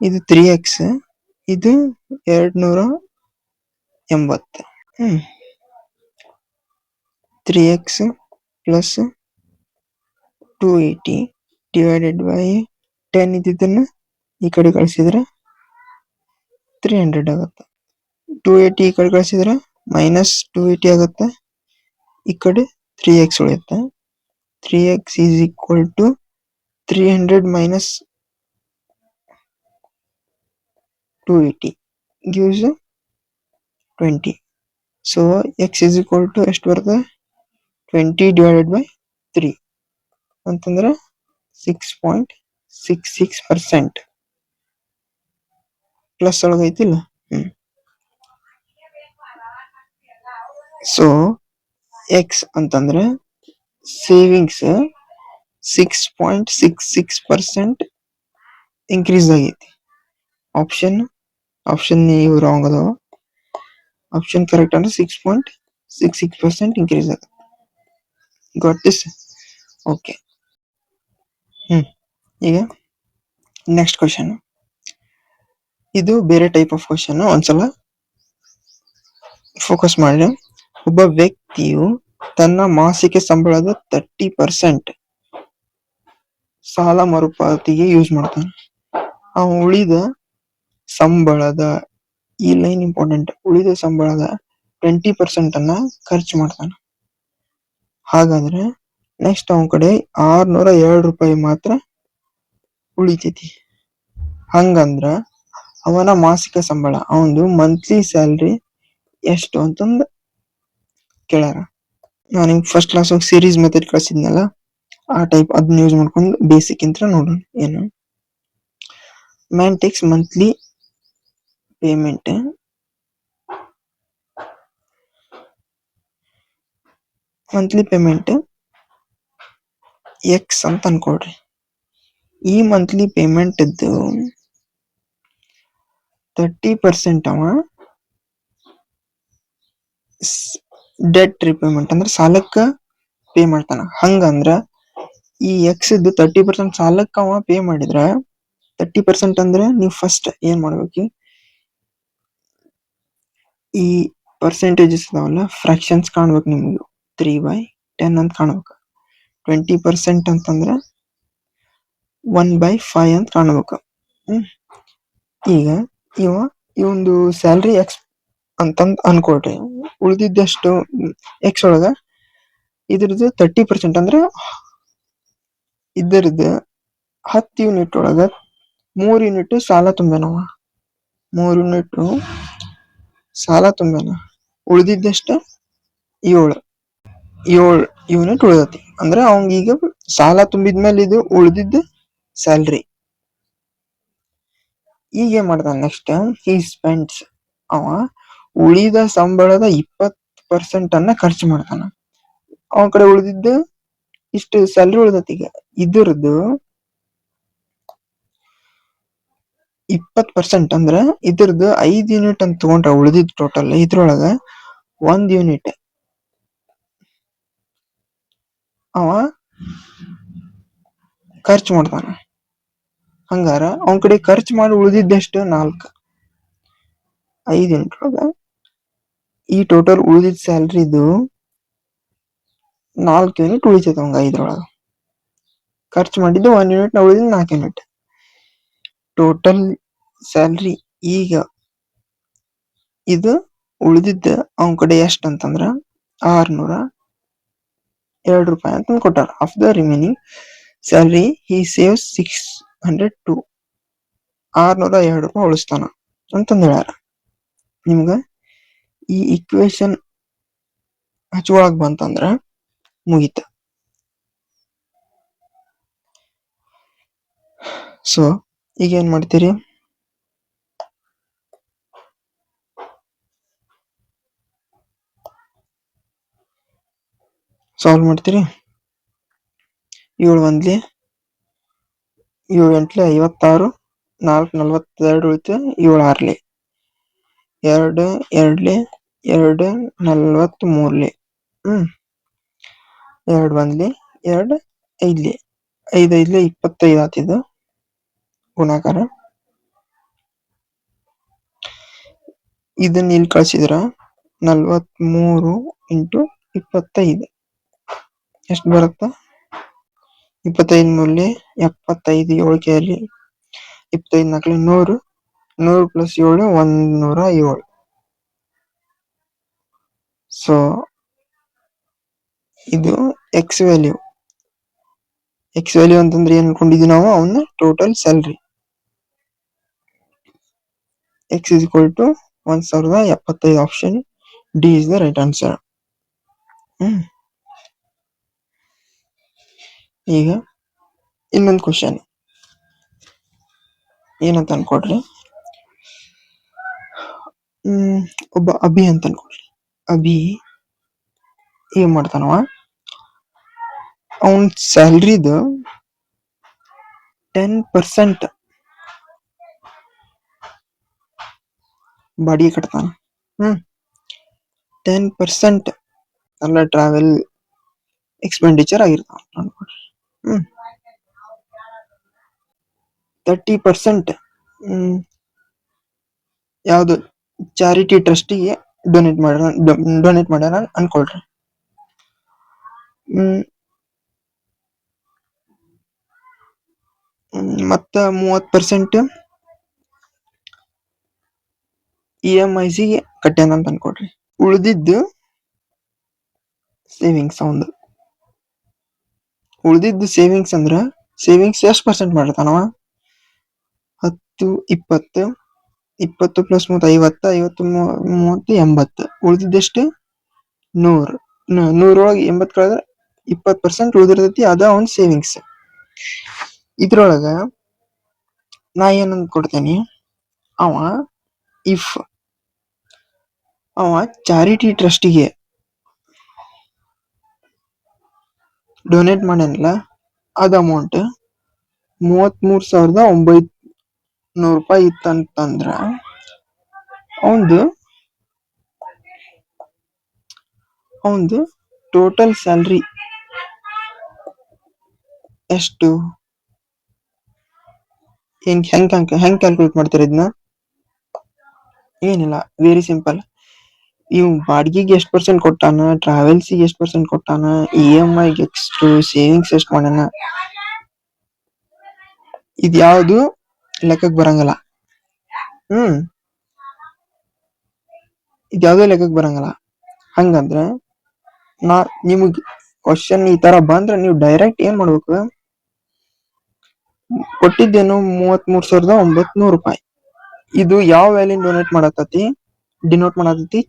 ಇದು 3x ಇದು 280. 3x ಪ್ಲಸ್ 280 ಡಿವೈಡೆಡ್ ಬೈ 10 ಇದ್ದಿದ್ದನ್ನು ಈ ಕಡೆ ಕಳಿಸಿದ್ರೆ 300 ಆಗುತ್ತೆ. 280 ಈ ಕಡೆ ಕಳಿಸಿದ್ರೆ ಮೈನಸ್ 280 ಆಗುತ್ತೆ. ಈ ಕಡೆ 3x ಉಳಿಯುತ್ತೆ. 3x is equal to 300 minus 280 gives 20. So x is equal to ಎಷ್ಟು ಬರ್ತದೆ? 20 ಡಿವೈಡೆಡ್ ಬೈ 3 ಅಂತಂದ್ರೆ 6.66% ಪ್ಲಸ್ ಒಳಗೈತಿಲ್ಲ. ಸೊ ಎಕ್ಸ್ ಅಂತಂದ್ರೆ ಸೇವಿಂಗ್ಸ್ 6.66% ಇನ್ಕ್ರೀಸ್ ಆಗೈತಿ. ಆಪ್ಷನ್ ನೀವು ರಾಂಗ್ ಅದಾವ. ಆಪ್ಷನ್ ಕರೆಕ್ಟ್ ಅಂದ್ರೆ 6.66% ಇನ್ಕ್ರೀಸ್ ಆಗುತ್ತೆ. Got this? ಓಕೆ. ಈಗ ನೆಕ್ಸ್ಟ್ ಕ್ವಶನ್, ಇದು ಬೇರೆ ಟೈಪ್ ಆಫ್ ಕ್ವಶನ್, ಒಂದ್ಸಲ ಫೋಕಸ್ ಮಾಡಿ. ಒಬ್ಬ ವ್ಯಕ್ತಿಯು ತನ್ನ ಮಾಸಿಕ ಸಂಬಳದ 30% ಸಾಲ ಮರುಪಾವತಿಗೆ ಯೂಸ್ ಮಾಡ್ತಾನೆ. ಉಳಿದ ಸಂಬಳದ, ಈ ಲೈನ್ ಇಂಪಾರ್ಟೆಂಟ್, ಉಳಿದ ಸಂಬಳದ 20% ಅನ್ನ ಖರ್ಚು ಮಾಡ್ತಾನೆ. ಹಾಗಾದ್ರೆ ನೆಕ್ಸ್ಟ್ ಅವನ ಕಡೆ 602 ರೂಪಾಯಿ ಮಾತ್ರ ಉಳಿತೈತಿ. ಹಂಗಂದ್ರ ಅವನ ಮಾಸಿಕ ಸಂಬಳ, ಅವನದು ಮಂತ್ಲಿ ಸ್ಯಾಲ್ರಿ ಎಷ್ಟು ಅಂತಂದು ಕೇಳ್ಯಾರ. ನಾನು ಫಸ್ಟ್ ಕ್ಲಾಸ್ ಸೀರೀಸ್ ಮೆಥಡ್ ಕಳಿಸಿದ್ನಲ್ಲ, ಆ ಟೈಪ್ ಅದನ್ನ ಯೂಸ್ ಮಾಡ್ಕೊಂಡು ಬೇಸಿಕ್ ಇಂತ್ರ ನೋಡೋಣ. ಏನು, man takes monthly payment X ಅಂತ ಅನ್ಕೊಡ್ರಿ. ಈ ಮಂತ್ಲಿ ಪೇಮೆಂಟ್ ಇದ್ದು 30% ಅವ ಡೆಟ್ ರಿಪೇಮೆಂಟ್ ಅಂದ್ರೆ ಸಾಲಕ್ಕ ಪೇ ಮಾಡ್ತಾನ. ಹಂಗಂದ್ರ ಈ ಎಕ್ಸ್ ಇದ್ದು 30% ಸಾಲಕ್ಕ ಅವ ಪೇ ಮಾಡಿದ್ರ 30% ಅಂದ್ರೆ ನೀವು ಫಸ್ಟ್ ಏನ್ ಮಾಡ್ಬೇಕು, ಈ ಪರ್ಸೆಂಟೇಜಸ್ ಅದಾವಲ್ಲ, ಫ್ರಾಕ್ಷನ್ಸ್ ಕಾಣ್ಬೇಕು ನಿಮ್ಗೆ. 3/10 ಅಂತ ಕಾಣ್ಬೇಕು. 20% ಅಂತಂದ್ರೆ 1/5 ಅಂತ ಕಾಣ್ಬೇಕು. ಈಗ ಇವಂದು ಸ್ಯಾಲ್ರಿ ಎಕ್ಸ್ ಅಂತಂದ್ ಅನ್ಕೊಳ್ರಿ. ಉಳಿದಿದ್ದಷ್ಟು ಎಕ್ಸ್ ಒಳಗ ಇದ್ರದ್ದು 30% ಅಂದ್ರೆ ಇದರದ್ದು 10 ಯೂನಿಟ್ ಒಳಗ 3 ಯೂನಿಟ್ ಸಾಲ ತುಂಬೇನವ. 3 ಯೂನಿಟ್ ಸಾಲ ತುಂಬೇನ. ಉಳಿದಿದ್ದಷ್ಟು 7 ಯೂನಿಟ್ ಉಳಿದತಿ. ಅಂದ್ರೆ ಅವಂಗೀಗ ಸಾಲ ತುಂಬಿದ್ಮೇಲೆ ಇದು ಉಳಿದಿದ್ದು ಸ್ಯಾಲ್ರಿ. ಈಗ ಏನ್ ಮಾಡ್ತಾನ ನೆಕ್ಸ್ಟ್, ಹಿ ಸ್ಪೆಂಡ್ಸ್, ಅವ ಉಳಿದ ಸಂಬಳದ 20% ಅನ್ನ ಖರ್ಚು ಮಾಡ್ತಾನ. ಅವನ ಕಡೆ ಉಳಿದಿದ್ದು ಇಷ್ಟು ಸ್ಯಾಲ್ರಿ ಉಳಿದತಿ. ಈಗ ಇದ್ರದ್ದು 20% ಅಂದ್ರ ಇದ್ರದ್ದು 5 ಯೂನಿಟ್ ಅಂತ ತಗೊಂಡ್ರ ಉಳಿದಿದ್ ಟೋಟಲ್. ಇದ್ರೊಳಗ 1 ಯೂನಿಟ್ ಅವ ಖರ್ಚು ಮಾಡ್ತಾನ. ಹಂಗಾರ ಅವನ ಕಡೆ ಖರ್ಚು ಮಾಡಿ ಉಳಿದಿದ್ದೆಷ್ಟು 4. 5 ಯೂನಿಟ್ ಒಳಗ ಈ ಟೋಟಲ್ ಉಳಿದಿದ್ದ ಸ್ಯಾಲ್ರಿದು 4 ಯೂನಿಟ್ ಉಳಿತೈತೆ ಅವಂಗ. 5ರೊಳಗ ಖರ್ಚು ಮಾಡಿದ್ದು 1 ಯೂನಿಟ್, ನ ಉಳಿದಿದ್ದು 4 ಯೂನಿಟ್. ಟೋಟಲ್ ಸ್ಯಾಲ್ರಿ ಈಗ ಇದು ಉಳಿದಿದ್ದ ಅವನ ಕಡೆ ಎಷ್ಟು ಅಂತಂದ್ರ 602 ರೂಪಾಯಿ ಅಂತ ಕೊಟ್ಟಾರ. Of the remaining salary he saves 602, 602 ರೂಪಾಯಿ ಉಳಿಸ್ತಾನ ಅಂತಂದ ಹೇಳ್ಯಾರ. ನಿಮ್ಗ ಈ ಇಕ್ವೇಶನ್ ಹಚ್ಕೊಳಕ್ ಬಂತಂದ್ರ ಮುಗೀತ. ಸೊ ಈಗ ಏನ್ ಮಾಡ್ತೀರಿ, ಸಾಲ್ವ್ ಮಾಡ್ತೀರಿ. 7 1 7 8 56, 4 42 ಉಳಿತು. 7 6 2 2 2 43. 2 1 2 5 5 5 25 ಆತಿದ್ದು ಗುಣಾಕಾರ. ಇದನ್ನ ಇಲ್ಲಿ ಕಳ್ಸಿದ್ರ 43 × 25 ಎಷ್ಟು ಬರುತ್ತ? 25 ಮೂಲೆ 75, 7 ಕ್ಯಾರಿ 25 4 100, 100 + 7 107. ಸೊ ಇದು ಎಕ್ಸ್ ವ್ಯಾಲ್ಯೂ. ಎಕ್ಸ್ ವ್ಯಾಲ್ಯೂ ಅಂತಂದ್ರೆ ಏನ್ ಅನ್ಕೊಂಡಿದ್ವಿ ನಾವು, ಅವನ್ನ total salary. X = 1075. Option D is the right answer. ಈಗ ಇನ್ನೊಂದು ಕ್ವಶನ್ ಏನಂತ ಅನ್ಕೊಡ್ರಿ. ಒಬ್ಬ ಅಭಿ ಅಂತ ಅನ್ಕೊಡ್ರಿ. ಅಭಿ ಏನ್ ಮಾಡ್ತಾನವ, ಅವನ್ ಸ್ಯಾಲ್ರಿದು 10% ಬಾಡಿಗೆ ಕಟ್ತಾನ. 10% ಎಲ್ಲ ಟ್ರಾವೆಲ್ ಎಕ್ಸ್ಪೆಂಡಿಚರ್ ಆಗಿರ್ತಾವ ಅನ್ಕೊಡ್ರಿ. 30% ಯಾವುದು ಚಾರಿಟಿ ಟ್ರಸ್ಟಿಗೆ ಡೊನೇಟ್ ಮಾಡ್ಯಾರ ಅನ್ಕೊಳ್ರಿ. ಮತ್ತ 30% EMIಸಿಗೆ ಕಟ್ಟ್ಯಾನ ಅಂತ ಅನ್ಕೊಳ್ರಿ. ಉಳಿದಿದ್ದು ಸೇವಿಂಗ್ಸ್ ಸೇವಿಂಗ್ಸ್ ಅಂದ್ರ ಸೇವಿಂಗ್ಸ್ ಎಷ್ಟು ಪರ್ಸೆಂಟ್ ಮಾಡಿರ್ತಾನವ? 10, 20, 20 ಪ್ಲಸ್ 50, 50, 30, 80. ಉಳಿದಿದ್ದೆಷ್ಟು? 100. 100 ಒಳಗೆ 80 ಕಳೆದ್ರೆ 20% ಉಳಿದಿರ್ತೈತಿ. ಅದ ಅವನ್ ಸೇವಿಂಗ್ಸ್. ಇದ್ರೊಳಗ ನಾ ಏನ್ ಅಂದ್ಕೊಡ್ತೇನಿ, ಅವ ಚಾರಿಟಿ ಟ್ರಸ್ಟಿಗೆ ಡೊನೇಟ್ ಮಾಡ್ಯಾನಲ್ಲ, ಅದ ಅಮೌಂಟ್ 33,900 ರೂಪಾಯಿ ಇತ್ತಂತಂದ್ರ ಅವಂದು ಟೋಟಲ್ ಸ್ಯಾಲ್ರಿ ಎಷ್ಟು? ಹೆಂಗ್ ಕ್ಯಾಲ್ಕುಲೇಟ್ ಮಾಡ್ತೀರ ಇದನ್ನ? ಏನಿಲ್ಲ, ವೆರಿ ಸಿಂಪಲ್. ಇವ್ ಬಾಡಿಗೆಗೆ ಎಷ್ಟು ಪರ್ಸೆಂಟ್ ಕೊಟ್ಟಾನ, ಟ್ರಾವೆಲ್ಸಿಗೆ ಎಷ್ಟು ಪರ್ಸೆಂಟ್ ಕೊಟ್ಟಾನ, EMIಗೆ ಎಷ್ಟು, ಸೇವಿಂಗ್ಸ್ ಎಷ್ಟು ಮಾಡ್ಯಾನ, ಇದ್ಯಾವುದು ಲೆಕ್ಕಕ್ಕೆ ಬರಂಗಿಲ್ಲ. ಇದ್ಯಾವುದೋ ಲೆಕ್ಕಕ್ಕೆ ಬರಂಗಿಲ್ಲ. ಹಂಗಂದ್ರೆ ನಿಮಗ್ ಕ್ವಶನ್ ಈ ತರ ಬಂದ್ರೆ ನೀವು ಡೈರೆಕ್ಟ್ ಏನ್ ಮಾಡ್ಬೇಕು? ಕೊಟ್ಟಿದ್ದೇನು 33,900 ರೂಪಾಯಿ. ಇದು ಯಾವ ವ್ಯಾಲ್ಯೂ ಡಿನೋಟ್ ಮಾಡತೈತಿ?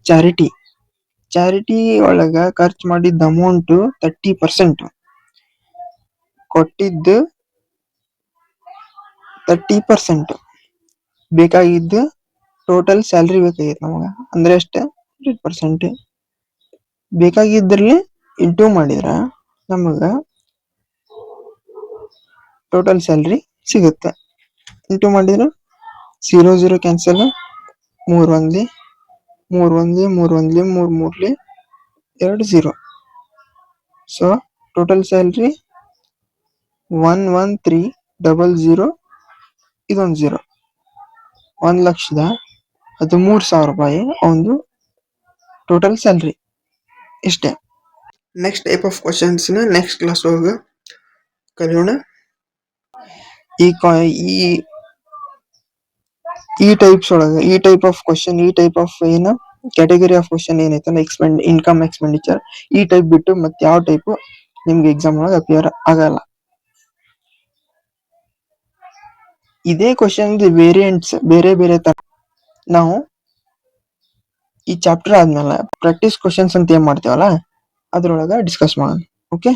ಚಾರಿಟಿ ಒಳಗ ಖರ್ಚು ಮಾಡಿದ್ದ ಅಮೌಂಟ್ 30%. ಕೊಟ್ಟಿದ್ದು 30%. ಬೇಕಾಗಿದ್ದು ಟೋಟಲ್ ಸ್ಯಾಲ್ರಿ ಬೇಕಾಗಿತ್ತು ನಮಗ. ಅಂದ್ರೆ ಅಷ್ಟೇ 100%. ಬೇಕಾಗಿದ್ರಲ್ಲಿ ಇಂಟು ಮಾಡಿದ್ರ ನಮಗ ಟೋಟಲ್ ಸ್ಯಾಲ್ರಿ ಸಿಗುತ್ತೆ. ಇಂಟು ಮಾಡಿದ್ರೆ 0 0 ಕ್ಯಾನ್ಸಲ್, 3 1 3 1 3 1 3 3 2 0. So total salary 113,000. ಇದೊಂದು 0. 1,13,000 ರೂಪಾಯಿ ಒಂದು ಟೋಟಲ್ ಸ್ಯಾಲ್ರಿ. ಇಷ್ಟೇ. Next type of questions next class ಒಳಗ ಕಲಿಯೋಣ. ಈ ಟೈಪ್ ಆಫ್ ಕ್ವಶನ್, ಈ type of category of question ಏನೈತಲ್ಲ, ಇನ್ಕಮ್ ಎಕ್ಸ್ಪೆಂಡಿಚರ್, ಈ ಟೈಪ್ ಬಿಟ್ಟು ಮತ್ತೆ ಯಾವ ಟೈಪ್ ನಿಮ್ಗೆ ಎಕ್ಸಾಮ್ ಒಳಗೆ ಅಪಿಯರ್ ಆಗಲ್ಲ. ಇದೇ ಕ್ವಶನ್ ವೇರಿಯಂಟ್ಸ್ ಬೇರೆ ತರ ನಾವು ಈ ಚಾಪ್ಟರ್ ಆದ್ಮೇಲೆ ಪ್ರಾಕ್ಟೀಸ್ ಕ್ವಶನ್ಸ್ ಅಂತ ಏನ್ ಮಾಡ್ತೇವಲ್ಲ, ಅದ್ರೊಳಗ ಡಿಸ್ಕಸ್ ಮಾಡೋಣ. ಓಕೆ.